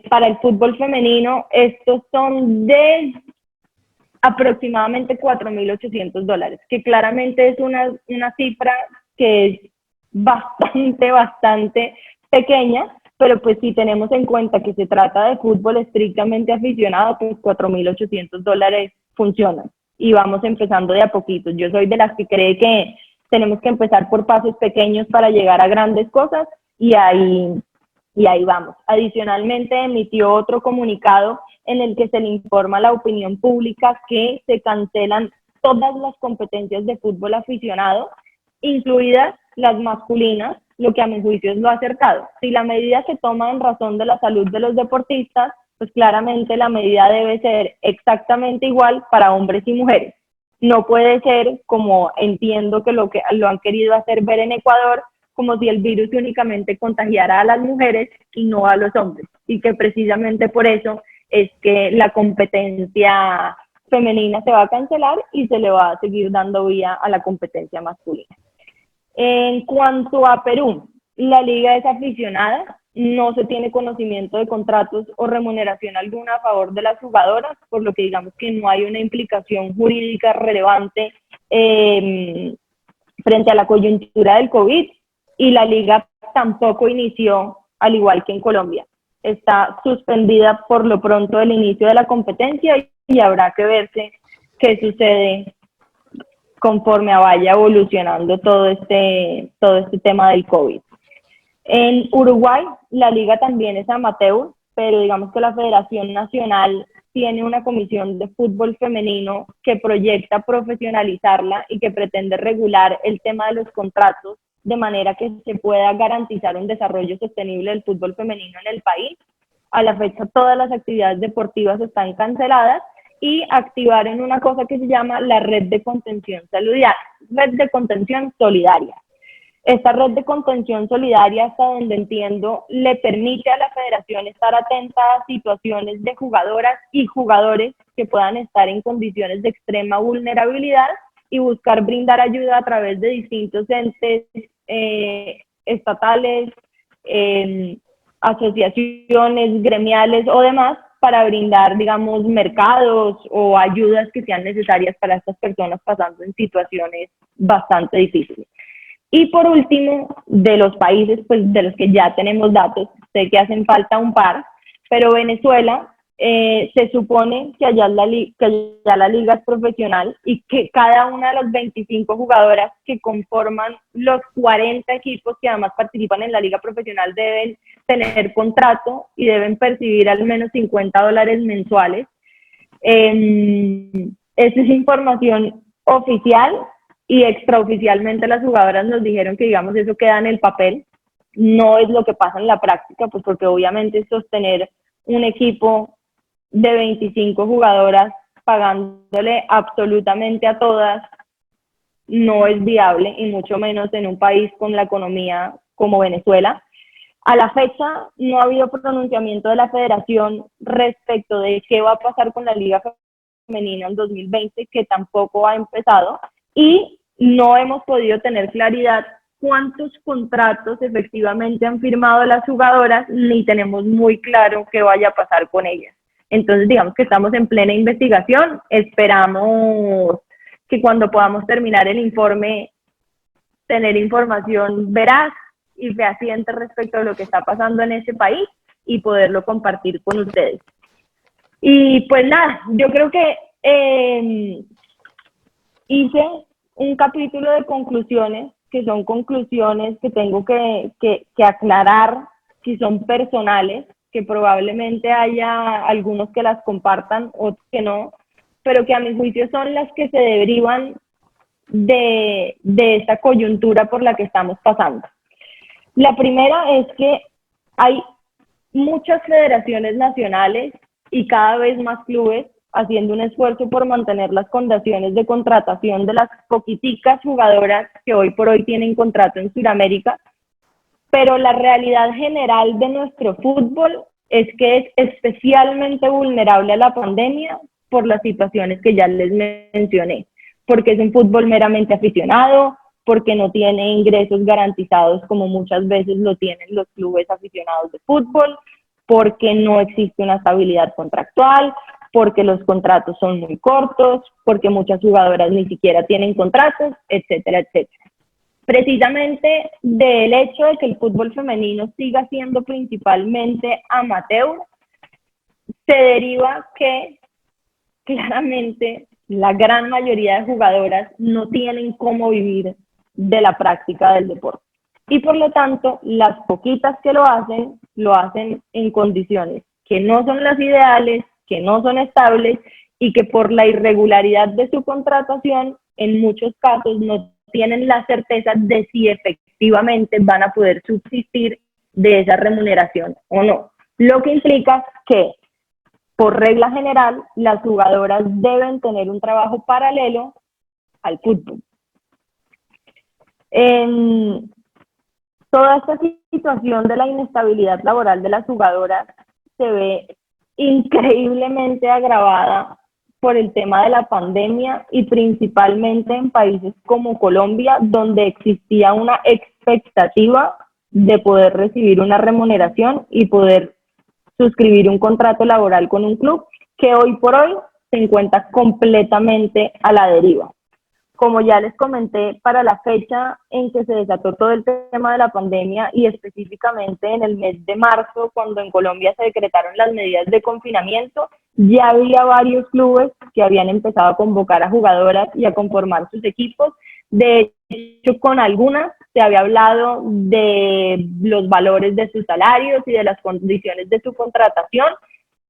Para el fútbol femenino, estos son de aproximadamente $4.800, que claramente es una cifra que es bastante pequeña, pero pues si tenemos en cuenta que se trata de fútbol estrictamente aficionado, pues $4.800 funcionan y vamos empezando de a poquitos. Yo soy de las que cree que tenemos que empezar por pasos pequeños para llegar a grandes cosas y ahí vamos. Adicionalmente emitió otro comunicado en el que se le informa a la opinión pública que se cancelan todas las competencias de fútbol aficionado, incluidas las masculinas, lo que a mi juicio es lo acertado. Si la medida se toma en razón de la salud de los deportistas, pues claramente la medida debe ser exactamente igual para hombres y mujeres. No puede ser, como entiendo que lo han querido hacer ver en Ecuador, como si el virus únicamente contagiara a las mujeres y no a los hombres. Y que precisamente por eso es que la competencia femenina se va a cancelar y se le va a seguir dando vía a la competencia masculina. En cuanto a Perú, la liga es aficionada, no se tiene conocimiento de contratos o remuneración alguna a favor de las jugadoras, por lo que digamos que no hay una implicación jurídica relevante frente a la coyuntura del COVID, y la liga tampoco inició, al igual que en Colombia. Está suspendida por lo pronto el inicio de la competencia y habrá que verse qué sucede conforme vaya evolucionando todo este tema del COVID. En Uruguay, la liga también es amateur, pero digamos que la Federación Nacional tiene una comisión de fútbol femenino que proyecta profesionalizarla y que pretende regular el tema de los contratos de manera que se pueda garantizar un desarrollo sostenible del fútbol femenino en el país. A la fecha, todas las actividades deportivas están canceladas y activar en una cosa que se llama la red de contención solidaria. Esta red de contención solidaria, hasta donde entiendo, le permite a la federación estar atenta a situaciones de jugadoras y jugadores que puedan estar en condiciones de extrema vulnerabilidad y buscar brindar ayuda a través de distintos entes estatales, asociaciones gremiales o demás, para brindar, digamos, mercados o ayudas que sean necesarias para estas personas pasando en situaciones bastante difíciles. Y por último, de los países pues, de los que ya tenemos datos, sé que hacen falta un par, pero Venezuela se supone que allá la liga es profesional y que cada una de las 25 jugadoras que conforman los 40 equipos que además participan en la liga profesional deben tener contrato y deben percibir al menos $50 mensuales. Esta es información oficial y extraoficialmente las jugadoras nos dijeron que, digamos, eso queda en el papel, no es lo que pasa en la práctica, pues porque obviamente sostener un equipo de 25 jugadoras pagándole absolutamente a todas no es viable, y mucho menos en un país con la economía como Venezuela. A la fecha no ha habido pronunciamiento de la federación respecto de qué va a pasar con la liga femenina en 2020, que tampoco ha empezado, y no hemos podido tener claridad cuántos contratos efectivamente han firmado las jugadoras, ni tenemos muy claro qué vaya a pasar con ellas. Entonces, digamos que estamos en plena investigación, esperamos que cuando podamos terminar el informe, tener información veraz y fehaciente respecto a lo que está pasando en ese país y poderlo compartir con ustedes. Y pues nada, yo creo que hice un capítulo de conclusiones, que son conclusiones que tengo que aclarar si son personales, que probablemente haya algunos que las compartan, otros que no, pero que a mi juicio son las que se derivan de esta coyuntura por la que estamos pasando. La primera es que hay muchas federaciones nacionales y cada vez más clubes haciendo un esfuerzo por mantener las condiciones de contratación de las poquiticas jugadoras que hoy por hoy tienen contrato en Sudamérica, pero la realidad general de nuestro fútbol es que es especialmente vulnerable a la pandemia por las situaciones que ya les mencioné, porque es un fútbol meramente aficionado, porque no tiene ingresos garantizados como muchas veces lo tienen los clubes aficionados de fútbol, porque no existe una estabilidad contractual, porque los contratos son muy cortos, porque muchas jugadoras ni siquiera tienen contratos, etcétera, etcétera. Precisamente del hecho de que el fútbol femenino siga siendo principalmente amateur, se deriva que claramente la gran mayoría de jugadoras no tienen cómo vivir de la práctica del deporte. Y por lo tanto, las poquitas que lo hacen en condiciones que no son las ideales, que no son estables y que por la irregularidad de su contratación, en muchos casos no tienen la certeza de si efectivamente van a poder subsistir de esa remuneración o no. Lo que implica que, por regla general, las jugadoras deben tener un trabajo paralelo al fútbol. En toda esta situación de la inestabilidad laboral de las jugadoras se ve increíblemente agravada por el tema de la pandemia y principalmente en países como Colombia, donde existía una expectativa de poder recibir una remuneración y poder suscribir un contrato laboral con un club que hoy por hoy se encuentra completamente a la deriva. Como ya les comenté, para la fecha en que se desató todo el tema de la pandemia y específicamente en el mes de marzo, cuando en Colombia se decretaron las medidas de confinamiento, ya había varios clubes que habían empezado a convocar a jugadoras y a conformar sus equipos. De hecho, con algunas se había hablado de los valores de sus salarios y de las condiciones de su contratación,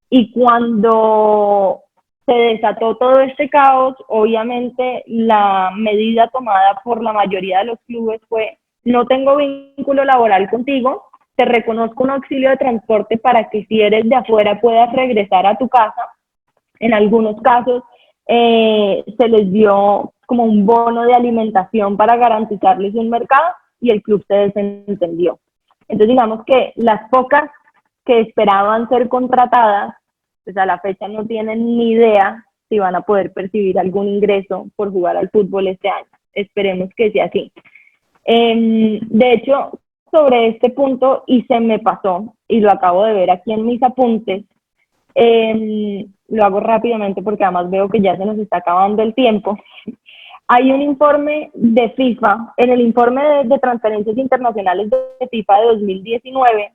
y cuando se desató todo este caos, obviamente la medida tomada por la mayoría de los clubes fue: no tengo vínculo laboral contigo, te reconozco un auxilio de transporte para que si eres de afuera puedas regresar a tu casa. En algunos casos se les dio como un bono de alimentación para garantizarles un mercado y el club se desentendió. Entonces digamos que las pocas que esperaban ser contratadas, pues a la fecha no tienen ni idea si van a poder percibir algún ingreso por jugar al fútbol este año. Esperemos que sea así. De hecho, sobre este punto, y se me pasó, y lo acabo de ver aquí en mis apuntes, lo hago rápidamente porque además veo que ya se nos está acabando el tiempo. Hay un informe de FIFA, en el informe de transferencias internacionales de FIFA de 2019,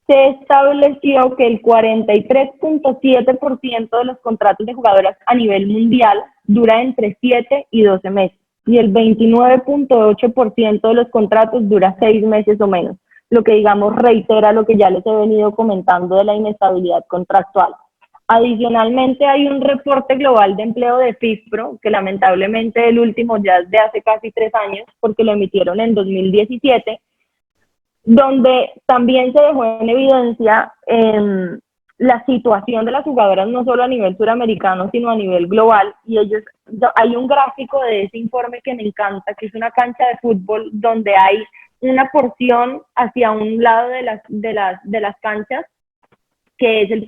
se estableció que el 43.7% de los contratos de jugadoras a nivel mundial dura entre 7 y 12 meses y el 29.8% de los contratos dura 6 meses o menos, lo que digamos reitera lo que ya les he venido comentando de la inestabilidad contractual. Adicionalmente, hay un reporte global de empleo de FIFPRO, que lamentablemente el último ya es de hace casi 3 años, porque lo emitieron en 2017, donde también se dejó en evidencia la situación de las jugadoras no solo a nivel suramericano, sino a nivel global. Y hay un gráfico de ese informe que me encanta, que es una cancha de fútbol donde hay una porción hacia un lado de las canchas, que es la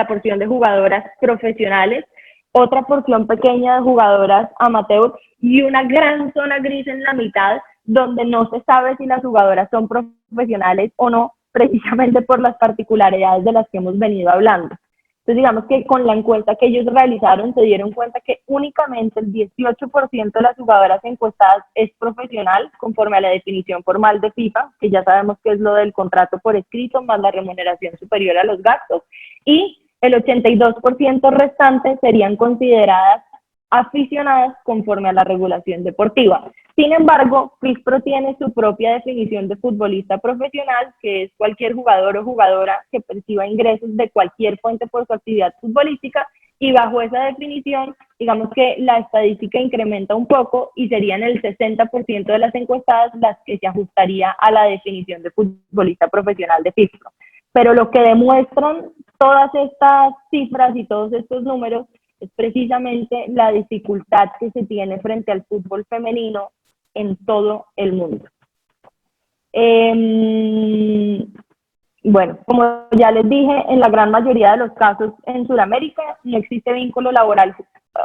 porción de jugadoras profesionales, otra porción pequeña de jugadoras amateur y una gran zona gris en la mitad, donde no se sabe si las jugadoras son profesionales o no, precisamente por las particularidades de las que hemos venido hablando. Entonces digamos que con la encuesta que ellos realizaron se dieron cuenta que únicamente el 18% de las jugadoras encuestadas es profesional, conforme a la definición formal de FIFA, que ya sabemos que es lo del contrato por escrito más la remuneración superior a los gastos, y el 82% restante serían consideradas aficionadas conforme a la regulación deportiva. Sin embargo, FIFPRO tiene su propia definición de futbolista profesional, que es cualquier jugador o jugadora que perciba ingresos de cualquier fuente por su actividad futbolística, y bajo esa definición, digamos que la estadística incrementa un poco y serían el 60% de las encuestadas las que se ajustaría a la definición de futbolista profesional de FIFPRO. Pero lo que demuestran todas estas cifras y todos estos números es precisamente la dificultad que se tiene frente al fútbol femenino en todo el mundo. Bueno, como ya les dije, en la gran mayoría de los casos en Sudamérica no existe vínculo laboral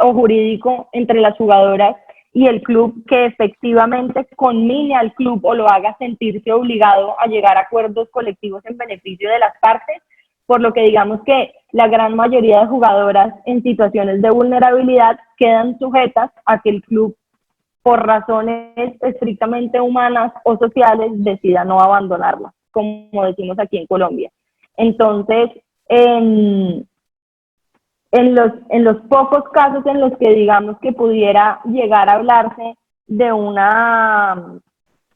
o jurídico entre las jugadoras y el club que efectivamente conmine al club o lo haga sentirse obligado a llegar a acuerdos colectivos en beneficio de las partes, por lo que digamos que la gran mayoría de jugadoras en situaciones de vulnerabilidad quedan sujetas a que el club, por razones estrictamente humanas o sociales, decida no abandonarla, como decimos aquí en Colombia. Entonces, en los pocos casos en los que digamos que pudiera llegar a hablarse de una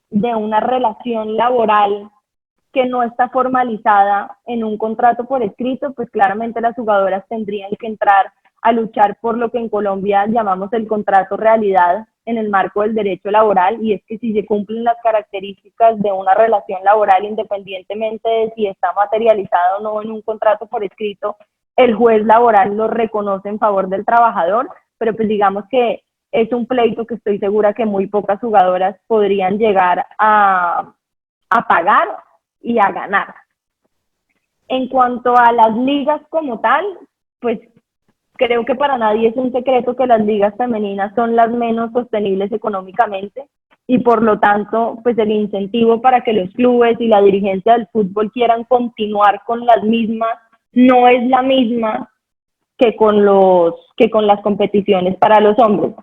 relación laboral que no está formalizada en un contrato por escrito, pues claramente las jugadoras tendrían que entrar a luchar por lo que en Colombia llamamos el contrato realidad en el marco del derecho laboral, y es que si se cumplen las características de una relación laboral, independientemente de si está materializado o no en un contrato por escrito, el juez laboral lo reconoce en favor del trabajador, pero pues digamos que es un pleito que estoy segura que muy pocas jugadoras podrían llegar a pagar y a ganar. En cuanto a las ligas como tal, pues creo que para nadie es un secreto que las ligas femeninas son las menos sostenibles económicamente, y por lo tanto, pues el incentivo para que los clubes y la dirigencia del fútbol quieran continuar con las mismas no es la misma que con las competiciones para los hombres.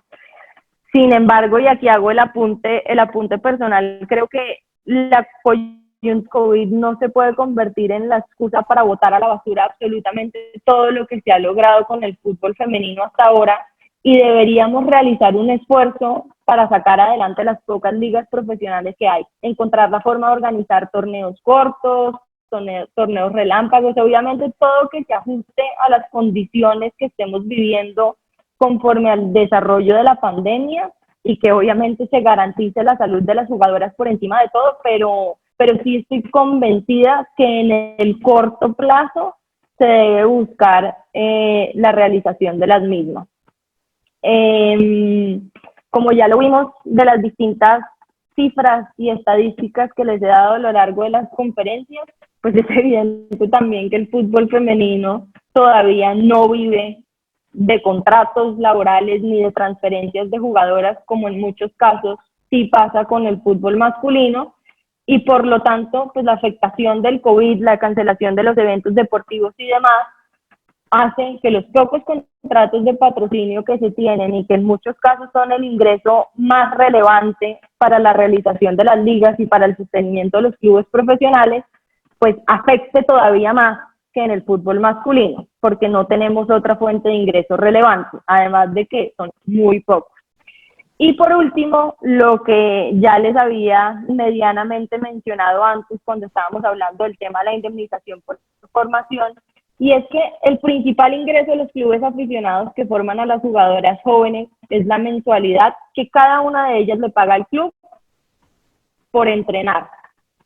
Sin embargo, y aquí hago el apunte personal, creo que la COVID no se puede convertir en la excusa para botar a la basura absolutamente todo lo que se ha logrado con el fútbol femenino hasta ahora, y deberíamos realizar un esfuerzo para sacar adelante las pocas ligas profesionales que hay, encontrar la forma de organizar torneos cortos, torneos relámpagos, obviamente todo que se ajuste a las condiciones que estemos viviendo conforme al desarrollo de la pandemia, y que obviamente se garantice la salud de las jugadoras por encima de todo, pero sí estoy convencida que en el corto plazo se debe buscar la realización de las mismas. Como ya lo vimos de las distintas cifras y estadísticas que les he dado a lo largo de las conferencias, pues es evidente también que el fútbol femenino todavía no vive de contratos laborales ni de transferencias de jugadoras, como en muchos casos sí pasa con el fútbol masculino, y por lo tanto, pues la afectación del COVID, la cancelación de los eventos deportivos y demás, hace que los pocos contratos de patrocinio que se tienen, y que en muchos casos son el ingreso más relevante para la realización de las ligas y para el sostenimiento de los clubes profesionales, pues afecte todavía más que en el fútbol masculino, porque no tenemos otra fuente de ingreso relevante, además de que son muy pocos. Y por último, lo que ya les había medianamente mencionado antes cuando estábamos hablando del tema de la indemnización por formación, y es que el principal ingreso de los clubes aficionados que forman a las jugadoras jóvenes es la mensualidad que cada una de ellas le paga al club por entrenar.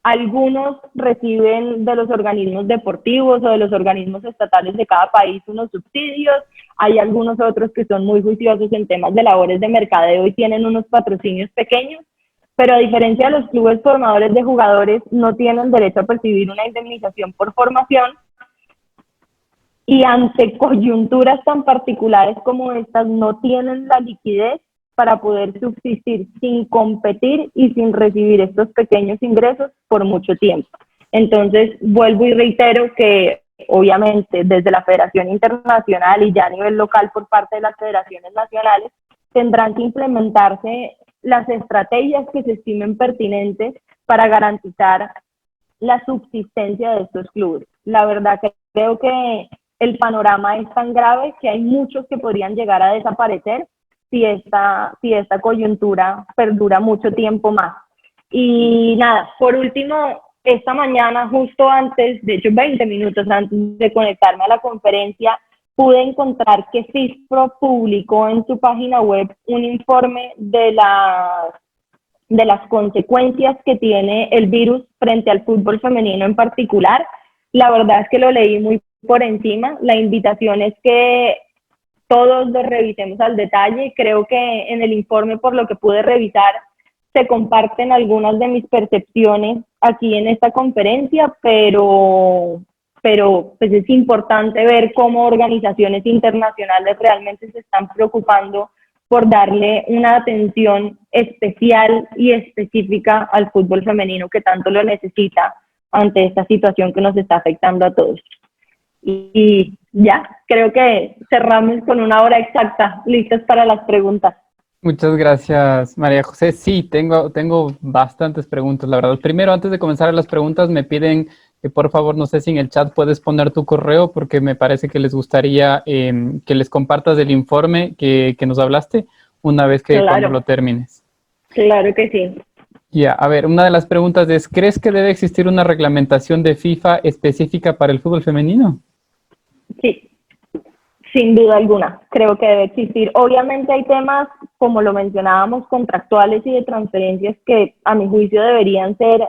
Algunos reciben de los organismos deportivos o de los organismos estatales de cada país unos subsidios. Hay algunos otros que son muy juiciosos en temas de labores de mercadeo y tienen unos patrocinios pequeños, pero a diferencia de los clubes formadores de jugadores, no tienen derecho a percibir una indemnización por formación, y ante coyunturas tan particulares como estas no tienen la liquidez para poder subsistir sin competir y sin recibir estos pequeños ingresos por mucho tiempo. Entonces, vuelvo y reitero que obviamente desde la Federación Internacional y ya a nivel local por parte de las federaciones nacionales, tendrán que implementarse las estrategias que se estimen pertinentes para garantizar la subsistencia de estos clubes. La verdad que creo que el panorama es tan grave que hay muchos que podrían llegar a desaparecer si esta coyuntura perdura mucho tiempo más. Y nada, por último, esta mañana, justo antes, de hecho 20 minutos antes de conectarme a la conferencia, pude encontrar que FISPRO publicó en su página web un informe de las consecuencias que tiene el virus frente al fútbol femenino en particular. La verdad es que lo leí muy por encima. La invitación es que todos lo revisemos al detalle. Creo que en el informe, por lo que pude revisar, se comparten algunas de mis percepciones aquí en esta conferencia, pero pues es importante ver cómo organizaciones internacionales realmente se están preocupando por darle una atención especial y específica al fútbol femenino que tanto lo necesita ante esta situación que nos está afectando a todos. Y ya, creo que cerramos con una hora exacta, listos para las preguntas. Muchas gracias, María José. Sí, tengo bastantes preguntas, la verdad. Primero, antes de comenzar las preguntas, me piden que por favor, no sé si en el chat puedes poner tu correo, porque me parece que les gustaría que les compartas el informe que nos hablaste una vez que cuando lo termines. Claro que sí. Ya, a ver, una de las preguntas es, ¿crees que debe existir una reglamentación de FIFA específica para el fútbol femenino? Sí. Sin duda alguna, creo que debe existir. Obviamente hay temas, como lo mencionábamos, contractuales y de transferencias que a mi juicio deberían ser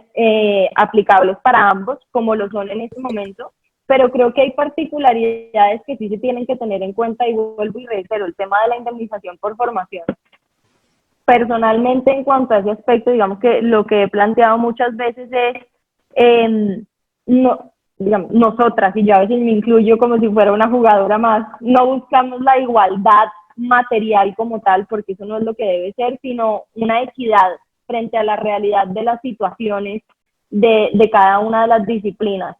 aplicables para ambos, como lo son en este momento, pero creo que hay particularidades que sí se tienen que tener en cuenta y vuelvo y reitero, el tema de la indemnización por formación. Personalmente, en cuanto a ese aspecto, digamos que lo que he planteado muchas veces es, no, digamos, nosotras, y yo a veces me incluyo como si fuera una jugadora más, no buscamos la igualdad material como tal, porque eso no es lo que debe ser, sino una equidad frente a la realidad de las situaciones de cada una de las disciplinas.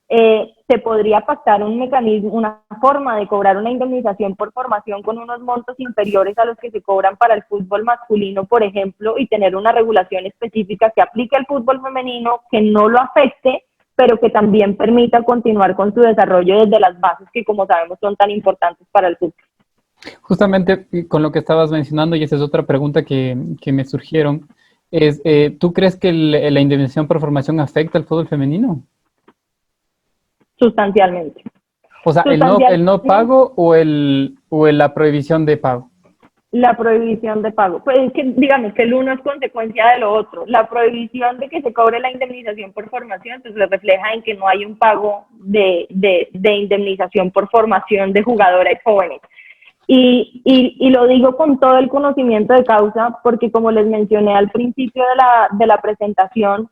Se podría pactar un mecanismo, una forma de cobrar una indemnización por formación con unos montos inferiores a los que se cobran para el fútbol masculino, por ejemplo, y tener una regulación específica que aplique al fútbol femenino, que no lo afecte, pero que también permita continuar con su desarrollo desde las bases que, como sabemos, son tan importantes para el fútbol. Justamente con lo que estabas mencionando, y esa es otra pregunta que me surgieron, es, ¿tú crees que la indemnización por formación afecta al fútbol femenino? Sustancialmente. O sea, el no pago o la prohibición de pago. La prohibición de pago. Pues es que digamos que el uno es consecuencia de lo otro. La prohibición de que se cobre la indemnización por formación, pues se refleja en que no hay un pago de indemnización por formación de jugadoras jóvenes. Y lo digo con todo el conocimiento de causa, porque como les mencioné al principio de la presentación,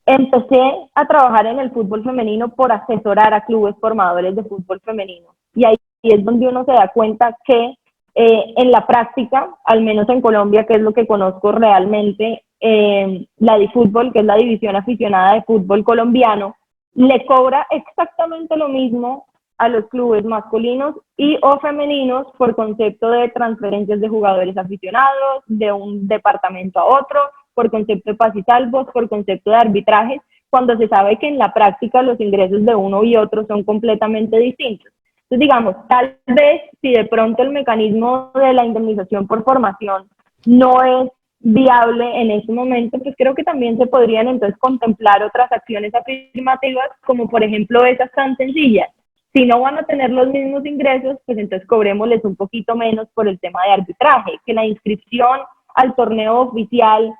empecé a trabajar en el fútbol femenino por asesorar a clubes formadores de fútbol femenino. Y ahí es donde uno se da cuenta que en la práctica, al menos en Colombia, que es lo que conozco realmente, la DiFútbol, que es la división aficionada de fútbol colombiano, le cobra exactamente lo mismo a los clubes masculinos y o femeninos por concepto de transferencias de jugadores aficionados, de un departamento a otro, por concepto de paz y salvos, por concepto de arbitrajes, cuando se sabe que en la práctica los ingresos de uno y otro son completamente distintos. Entonces, digamos, tal vez si de pronto el mecanismo de la indemnización por formación no es viable en este momento, pues creo que también se podrían entonces contemplar otras acciones afirmativas, como por ejemplo esas tan sencillas. Si no van a tener los mismos ingresos, pues entonces cobrémosles un poquito menos por el tema de arbitraje, que la inscripción al torneo oficial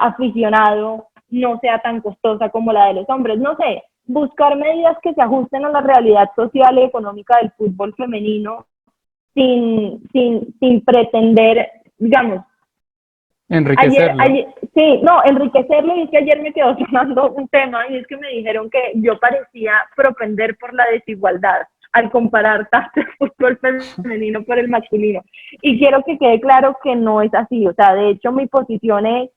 aficionado no sea tan costosa como la de los hombres. No sé, buscar medidas que se ajusten a la realidad social y económica del fútbol femenino sin pretender, digamos, Enriquecerlo. Sí, no, enriquecerlo, y es que ayer me quedó sonando un tema y es que me dijeron que yo parecía propender por la desigualdad al comparar tanto el fútbol femenino por el masculino. Y quiero que quede claro que no es así, o sea, de hecho mi posición es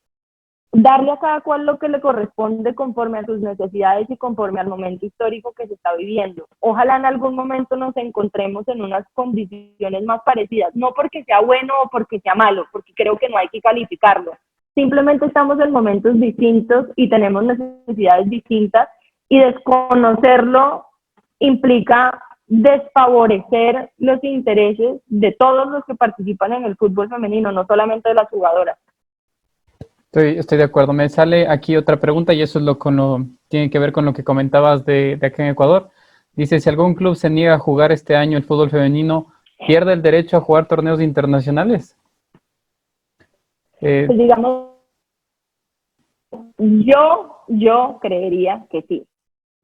darle a cada cual lo que le corresponde conforme a sus necesidades y conforme al momento histórico que se está viviendo. Ojalá en algún momento nos encontremos en unas condiciones más parecidas, no porque sea bueno o porque sea malo, porque creo que no hay que calificarlo. Simplemente estamos en momentos distintos y tenemos necesidades distintas, y desconocerlo implica desfavorecer los intereses de todos los que participan en el fútbol femenino, no solamente de las jugadoras. Estoy de acuerdo. Me sale aquí otra pregunta y eso es tiene que ver con lo que comentabas de acá en Ecuador. Dice, si algún club se niega a jugar este año el fútbol femenino, ¿pierde el derecho a jugar torneos internacionales? Pues digamos, yo creería que sí.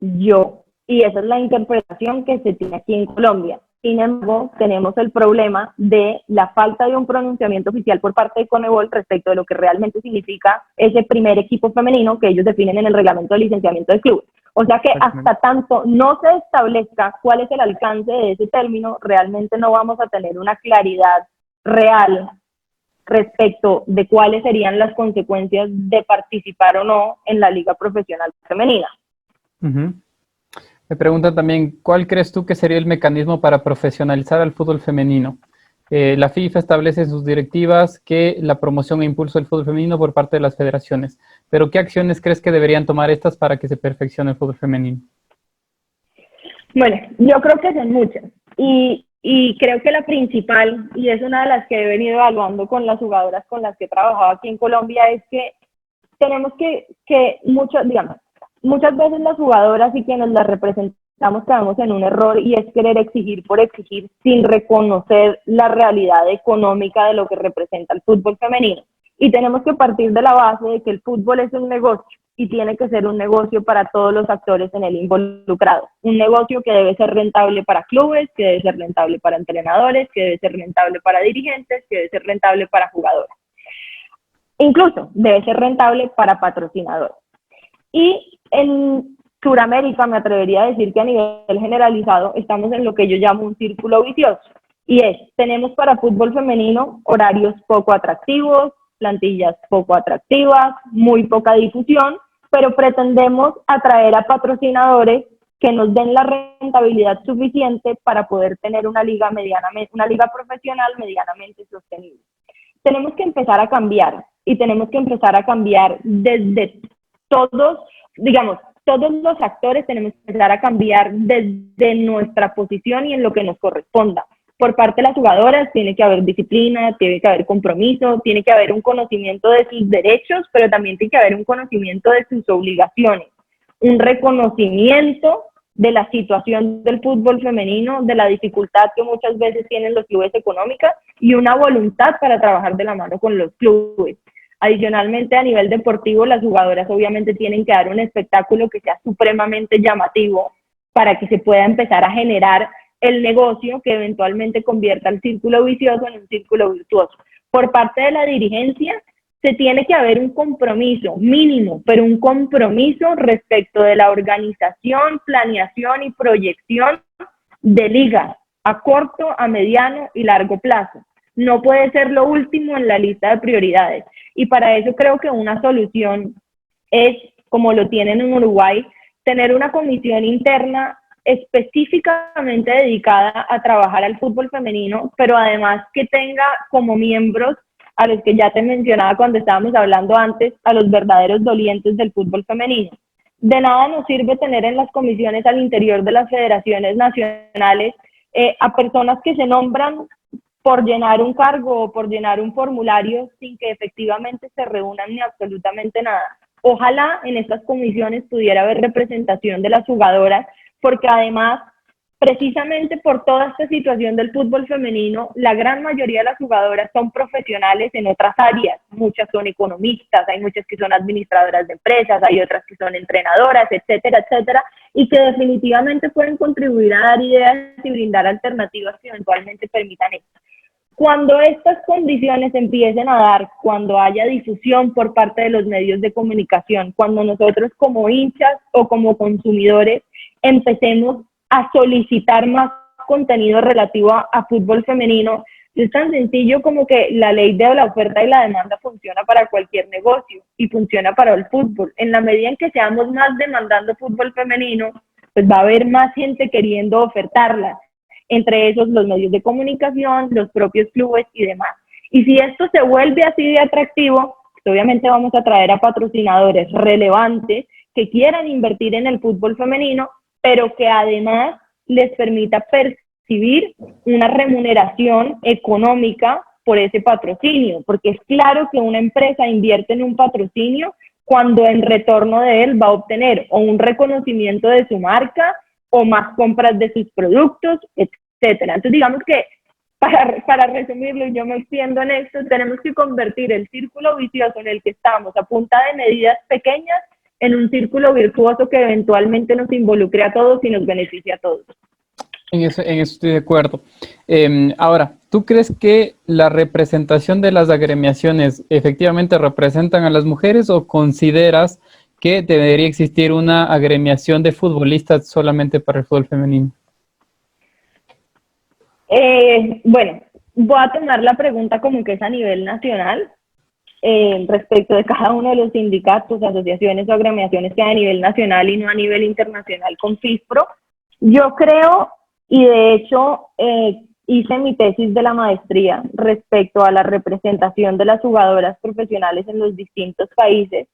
Y esa es la interpretación que se tiene aquí en Colombia. Sin embargo, tenemos el problema de la falta de un pronunciamiento oficial por parte de Conmebol respecto de lo que realmente significa ese primer equipo femenino que ellos definen en el reglamento de licenciamiento de clubes. O sea que hasta tanto no se establezca cuál es el alcance de ese término, realmente no vamos a tener una claridad real respecto de cuáles serían las consecuencias de participar o no en la liga profesional femenina. Me preguntan también, ¿cuál crees tú que sería el mecanismo para profesionalizar al fútbol femenino? La FIFA establece en sus directivas que la promoción e impulso del fútbol femenino por parte de las federaciones, pero ¿qué acciones crees que deberían tomar estas para que se perfeccione el fútbol femenino? Bueno, yo creo que son muchas, y creo que la principal, y es una de las que he venido evaluando con las jugadoras con las que he trabajado aquí en Colombia, es que tenemos que muchas veces las jugadoras y quienes las representan caemos en un error y es querer exigir por exigir sin reconocer la realidad económica de lo que representa el fútbol femenino. Y tenemos que partir de la base de que el fútbol es un negocio y tiene que ser un negocio para todos los actores en él involucrados. Un negocio que debe ser rentable para clubes, que debe ser rentable para entrenadores, que debe ser rentable para dirigentes, que debe ser rentable para jugadores. Incluso debe ser rentable para patrocinadores. Y en Sudamérica me atrevería a decir que a nivel generalizado estamos en lo que yo llamo un círculo vicioso. Y es, tenemos para fútbol femenino horarios poco atractivos, plantillas poco atractivas, muy poca difusión, pero pretendemos atraer a patrocinadores que nos den la rentabilidad suficiente para poder tener una liga profesional medianamente sostenible. Tenemos que empezar a cambiar y tenemos que empezar a cambiar desde todos los actores, tenemos que empezar a cambiar desde nuestra posición y en lo que nos corresponda. Por parte de las jugadoras tiene que haber disciplina, tiene que haber compromiso, tiene que haber un conocimiento de sus derechos, pero también tiene que haber un conocimiento de sus obligaciones, un reconocimiento de la situación del fútbol femenino, de la dificultad que muchas veces tienen los clubes económicas y una voluntad para trabajar de la mano con los clubes. Adicionalmente, a nivel deportivo, las jugadoras obviamente tienen que dar un espectáculo que sea supremamente llamativo para que se pueda empezar a generar el negocio que eventualmente convierta el círculo vicioso en un círculo virtuoso. Por parte de la dirigencia, se tiene que haber un compromiso mínimo, pero un compromiso respecto de la organización, planeación y proyección de ligas a corto, a mediano y largo plazo. No puede ser lo último en la lista de prioridades. Y para eso creo que una solución es, como lo tienen en Uruguay, tener una comisión interna específicamente dedicada a trabajar al fútbol femenino, pero además que tenga como miembros a los que ya te mencionaba cuando estábamos hablando antes, a los verdaderos dolientes del fútbol femenino. De nada nos sirve tener en las comisiones al interior de las federaciones nacionales a personas que se nombran por llenar un cargo o por llenar un formulario sin que efectivamente se reúnan ni absolutamente nada. Ojalá en estas comisiones pudiera haber representación de las jugadoras, porque además, precisamente por toda esta situación del fútbol femenino, la gran mayoría de las jugadoras son profesionales en otras áreas. Muchas son economistas, hay muchas que son administradoras de empresas, hay otras que son entrenadoras, etcétera, etcétera, y que definitivamente pueden contribuir a dar ideas y brindar alternativas que eventualmente permitan esto. Cuando estas condiciones empiecen a dar, cuando haya difusión por parte de los medios de comunicación, cuando nosotros como hinchas o como consumidores empecemos a solicitar más contenido relativo a fútbol femenino, es tan sencillo como que la ley de la oferta y la demanda funciona para cualquier negocio y funciona para el fútbol. En la medida en que seamos más demandando fútbol femenino, pues va a haber más gente queriendo ofertarla, entre esos los medios de comunicación, los propios clubes y demás. Y si esto se vuelve así de atractivo, pues obviamente vamos a traer a patrocinadores relevantes que quieran invertir en el fútbol femenino, pero que además les permita percibir una remuneración económica por ese patrocinio, porque es claro que una empresa invierte en un patrocinio cuando en retorno de él va a obtener o un reconocimiento de su marca o más compras de sus productos, etcétera. Entonces digamos que para resumirlo, y yo me extiendo en esto, tenemos que convertir el círculo vicioso en el que estamos a punta de medidas pequeñas en un círculo virtuoso que eventualmente nos involucre a todos y nos beneficie a todos. En eso estoy de acuerdo. Ahora, ¿tú crees que la representación de las agremiaciones efectivamente representan a las mujeres o consideras que debería existir una agremiación de futbolistas solamente para el fútbol femenino? Bueno, voy a tomar la pregunta como que es a nivel nacional, respecto de cada uno de los sindicatos, asociaciones o agremiaciones que hay a nivel nacional y no a nivel internacional con FISPRO. Yo creo, y de hecho hice mi tesis de la maestría respecto a la representación de las jugadoras profesionales en los distintos países,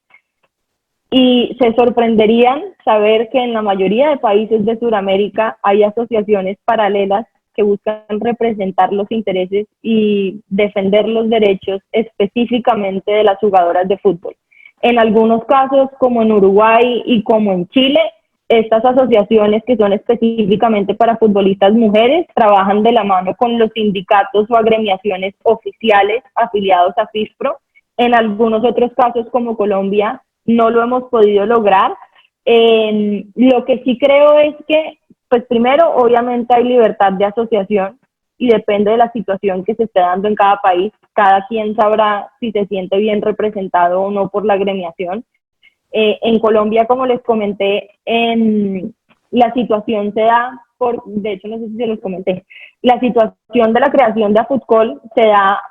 y se sorprenderían saber que en la mayoría de países de Sudamérica hay asociaciones paralelas que buscan representar los intereses y defender los derechos específicamente de las jugadoras de fútbol. En algunos casos, como en Uruguay y como en Chile, estas asociaciones que son específicamente para futbolistas mujeres trabajan de la mano con los sindicatos o agremiaciones oficiales afiliados a FIFPRO. En algunos otros casos, como Colombia, no lo hemos podido lograr. Lo que sí creo es que, pues primero, obviamente hay libertad de asociación y depende de la situación que se esté dando en cada país. Cada quien sabrá si se siente bien representado o no por la agremiación. En Colombia, como les comenté, la situación se da de hecho no sé si se los comenté, la situación de la creación de AFUTCOL se da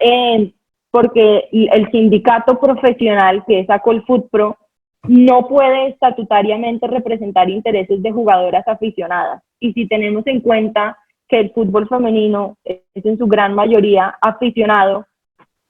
porque el sindicato profesional, que es ACOLFUTPRO, no puede estatutariamente representar intereses de jugadoras aficionadas. Y si tenemos en cuenta que el fútbol femenino es en su gran mayoría aficionado,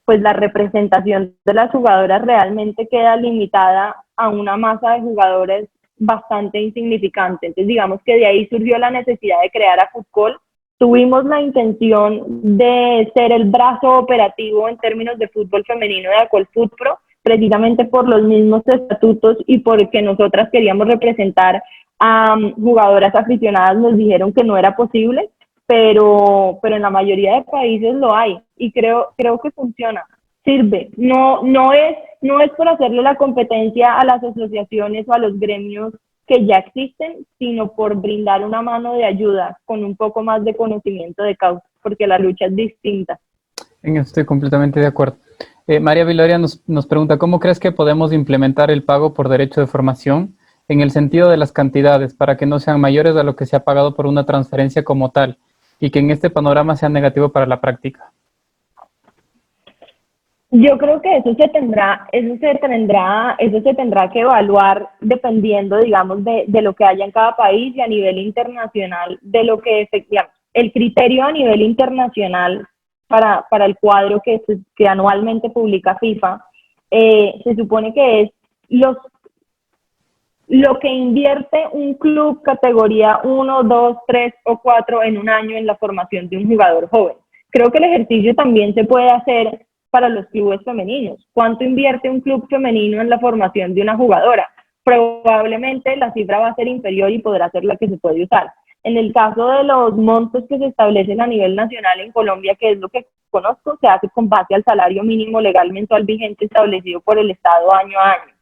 pues la representación de las jugadoras realmente queda limitada a una masa de jugadores bastante insignificante. Entonces, digamos que de ahí surgió la necesidad de crear AFUTCOL. Tuvimos la intención de ser el brazo operativo en términos de fútbol femenino de ACOLFUTPRO, precisamente por los mismos estatutos y porque nosotras queríamos representar a jugadoras aficionadas. Nos dijeron que no era posible, pero en la mayoría de países lo hay y creo que funciona, sirve. No es por hacerle la competencia a las asociaciones o a los gremios que ya existen, sino por brindar una mano de ayuda con un poco más de conocimiento de causa, porque la lucha es distinta. En eso estoy completamente de acuerdo. María Viloria nos pregunta, ¿cómo crees que podemos implementar el pago por derecho de formación en el sentido de las cantidades para que no sean mayores a lo que se ha pagado por una transferencia como tal y que en este panorama sea negativo para la práctica? Yo creo que eso se tendrá que evaluar dependiendo, digamos, de lo que haya en cada país y a nivel internacional, de lo que efectivamente, el criterio a nivel internacional para el cuadro que anualmente publica FIFA, se supone que es lo que invierte un club categoría 1, 2, 3 o 4 en un año en la formación de un jugador joven. Creo que el ejercicio también se puede hacer para los clubes femeninos. ¿Cuánto invierte un club femenino en la formación de una jugadora? Probablemente la cifra va a ser inferior y podrá ser la que se puede usar. En el caso de los montos que se establecen a nivel nacional en Colombia, que es lo que conozco, se hace con base al salario mínimo legal mensual vigente establecido por el Estado año a año.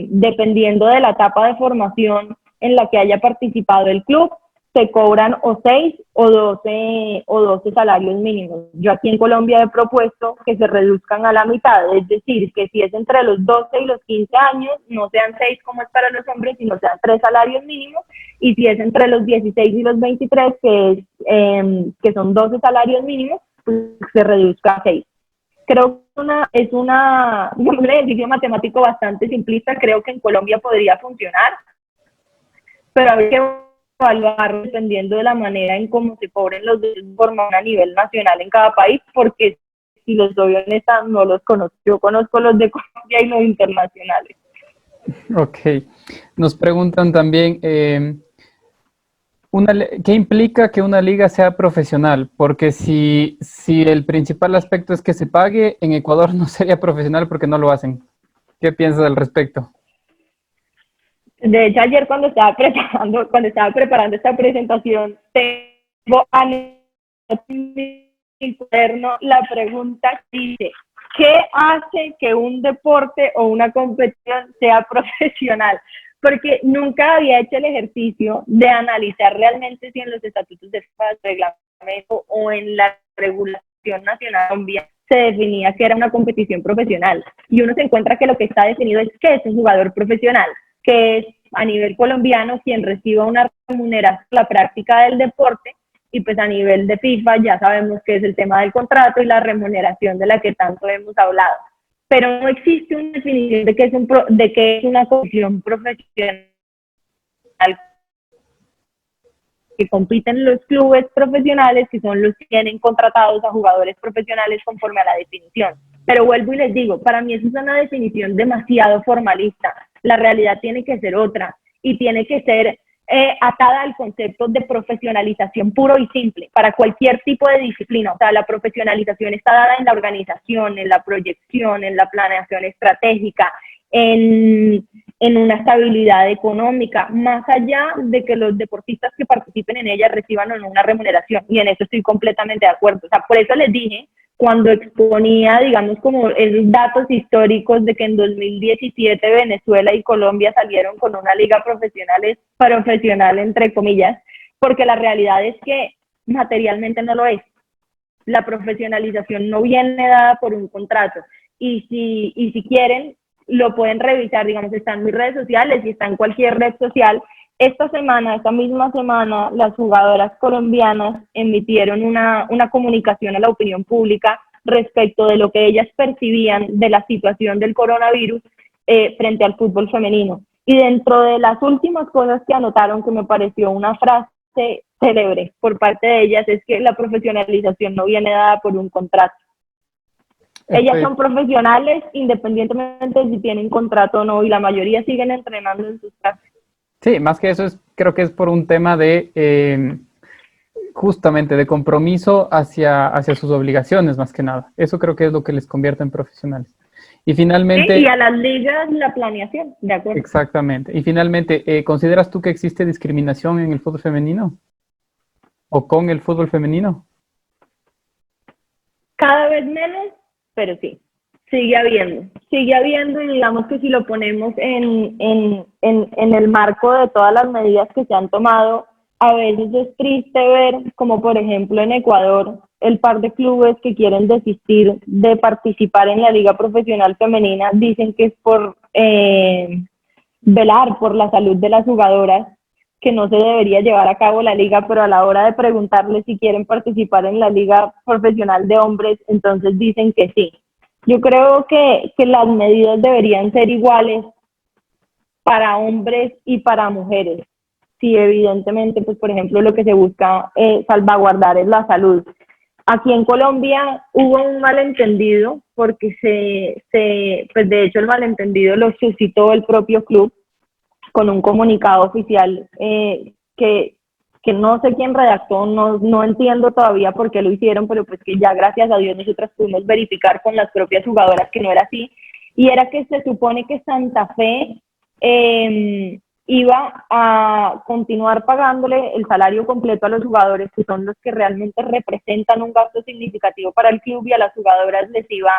Dependiendo de la etapa de formación en la que haya participado el club, se cobran o 6 o 12 salarios mínimos. Yo aquí en Colombia he propuesto que se reduzcan a la mitad, es decir, que si es entre los 12 y los 15 años, no sean 6 como es para los hombres, sino sean 3 salarios mínimos, y si es entre los 16 y los 23, que son 12 salarios mínimos, pues se reduzca a 6. Creo que es un ejercicio matemático bastante simplista. Creo que en Colombia podría funcionar, pero hay que evaluar dependiendo de la manera en cómo se cobren los derechos de formación a nivel nacional en cada país, porque si los soy honesta, no los conozco. Yo conozco los de Colombia y los internacionales. Ok. Nos preguntan también, ¿qué implica que una liga sea profesional? Porque si el principal aspecto es que se pague, en Ecuador no sería profesional porque no lo hacen. ¿Qué piensas al respecto? De hecho, ayer cuando estaba preparando esta presentación, tengo en mi cuaderno la pregunta que dice: ¿qué hace que un deporte o una competición sea profesional? Porque nunca había hecho el ejercicio de analizar realmente si en los estatutos de reglamento o en la regulación nacional colombiana se definía que era una competición profesional. Y uno se encuentra que lo que está definido es que es un jugador profesional, que es a nivel colombiano quien reciba una remuneración por la práctica del deporte, y pues a nivel de FIFA ya sabemos que es el tema del contrato y la remuneración de la que tanto hemos hablado. Pero no existe una definición de que es una competición profesional que compiten los clubes profesionales, que son los que tienen contratados a jugadores profesionales conforme a la definición. Pero vuelvo y les digo, para mí eso es una definición demasiado formalista. La realidad tiene que ser otra y tiene que ser atada al concepto de profesionalización puro y simple para cualquier tipo de disciplina. O sea, la profesionalización está dada en la organización, en la proyección, en la planeación estratégica, en una estabilidad económica, más allá de que los deportistas que participen en ella reciban o no una remuneración. Y en eso estoy completamente de acuerdo. O sea, por eso les dije, cuando exponía, digamos, como esos datos históricos de que en 2017 Venezuela y Colombia salieron con una liga profesional, entre comillas, porque la realidad es que materialmente no lo es. La profesionalización no viene dada por un contrato. Y si quieren, lo pueden revisar, digamos, está en mis redes sociales y está en cualquier red social. Esta misma semana, las jugadoras colombianas emitieron una comunicación a la opinión pública respecto de lo que ellas percibían de la situación del coronavirus frente al fútbol femenino. Y dentro de las últimas cosas que anotaron, que me pareció una frase célebre por parte de ellas, es que la profesionalización no viene dada por un contrato. Ellas son profesionales independientemente de si tienen contrato o no, y la mayoría siguen entrenando en sus casas. Sí, más que eso, creo que es por un tema de, justamente, de compromiso hacia sus obligaciones, más que nada. Eso creo que es lo que les convierte en profesionales. Y finalmente... Sí, y a las ligas la planeación, de acuerdo. Exactamente. Y finalmente, ¿consideras tú que existe discriminación en el fútbol femenino? ¿O con el fútbol femenino? Cada vez menos, pero sí, sigue habiendo, y digamos que si lo ponemos en el marco de todas las medidas que se han tomado, a veces es triste ver, como por ejemplo en Ecuador, el par de clubes que quieren desistir de participar en la liga profesional femenina, dicen que es por velar por la salud de las jugadoras, que no se debería llevar a cabo la liga, pero a la hora de preguntarles si quieren participar en la liga profesional de hombres, entonces dicen que sí. Yo creo que las medidas deberían ser iguales para hombres y para mujeres. Sí, evidentemente, pues por ejemplo, lo que se busca salvaguardar es la salud. Aquí en Colombia hubo un malentendido, porque pues de hecho el malentendido lo suscitó el propio club con un comunicado oficial que no sé quién redactó, no entiendo todavía por qué lo hicieron, pero pues que ya gracias a Dios nosotras pudimos verificar con las propias jugadoras que no era así, y era que se supone que Santa Fe iba a continuar pagándole el salario completo a los jugadores, que son los que realmente representan un gasto significativo para el club, y a las jugadoras les iba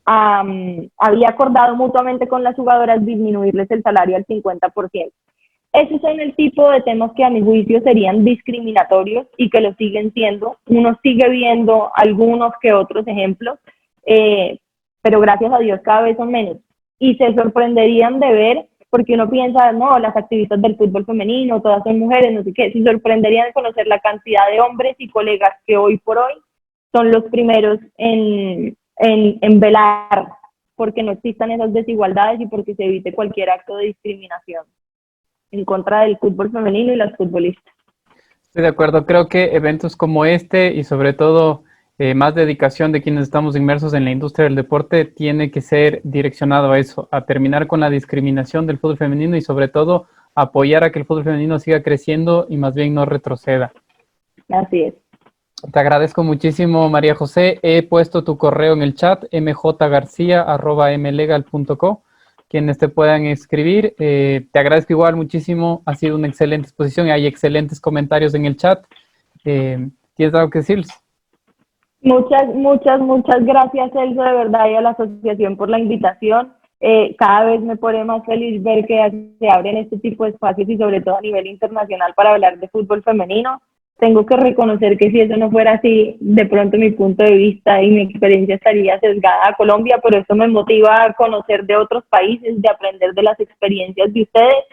había acordado mutuamente con las jugadoras disminuirles el salario al 50%. Esos son el tipo de temas que a mi juicio serían discriminatorios y que lo siguen siendo. Uno sigue viendo algunos que otros ejemplos, pero gracias a Dios cada vez son menos. Y se sorprenderían de ver, porque uno piensa, no, las activistas del fútbol femenino, todas son mujeres, no sé qué, se sorprenderían de conocer la cantidad de hombres y colegas que hoy por hoy son los primeros en velar porque no existan esas desigualdades y porque se evite cualquier acto de discriminación en contra del fútbol femenino y las futbolistas. Estoy de acuerdo, creo que eventos como este y sobre todo más dedicación de quienes estamos inmersos en la industria del deporte tiene que ser direccionado a eso, a terminar con la discriminación del fútbol femenino y sobre todo apoyar a que el fútbol femenino siga creciendo y más bien no retroceda. Así es. Te agradezco muchísimo, María José. He puesto tu correo en el chat, mjgarcia@mlegal.co, quienes te puedan escribir. Te agradezco igual muchísimo, ha sido una excelente exposición y hay excelentes comentarios en el chat. ¿Tienes algo que decirles? Muchas gracias, Celso, de verdad, y a la asociación por la invitación. Cada vez me pone más feliz ver que se abren este tipo de espacios y sobre todo a nivel internacional para hablar de fútbol femenino. Tengo que reconocer que si eso no fuera así, de pronto mi punto de vista y mi experiencia estaría sesgada a Colombia, pero esto me motiva a conocer de otros países, de aprender de las experiencias de ustedes,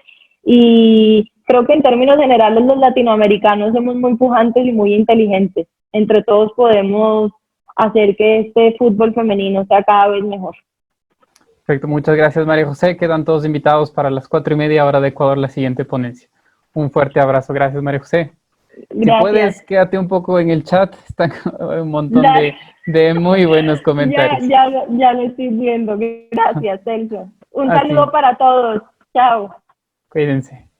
y creo que en términos generales los latinoamericanos somos muy pujantes y muy inteligentes. Entre todos podemos hacer que este fútbol femenino sea cada vez mejor. Perfecto, muchas gracias, María José. Quedan todos invitados para las 4:30 hora de Ecuador, la siguiente ponencia. Un fuerte abrazo. Gracias, María José. Gracias. Si puedes, quédate un poco en el chat. Están un montón de muy buenos comentarios. Ya lo estoy viendo. Gracias, Celso. Un saludo para todos. Chao. Cuídense.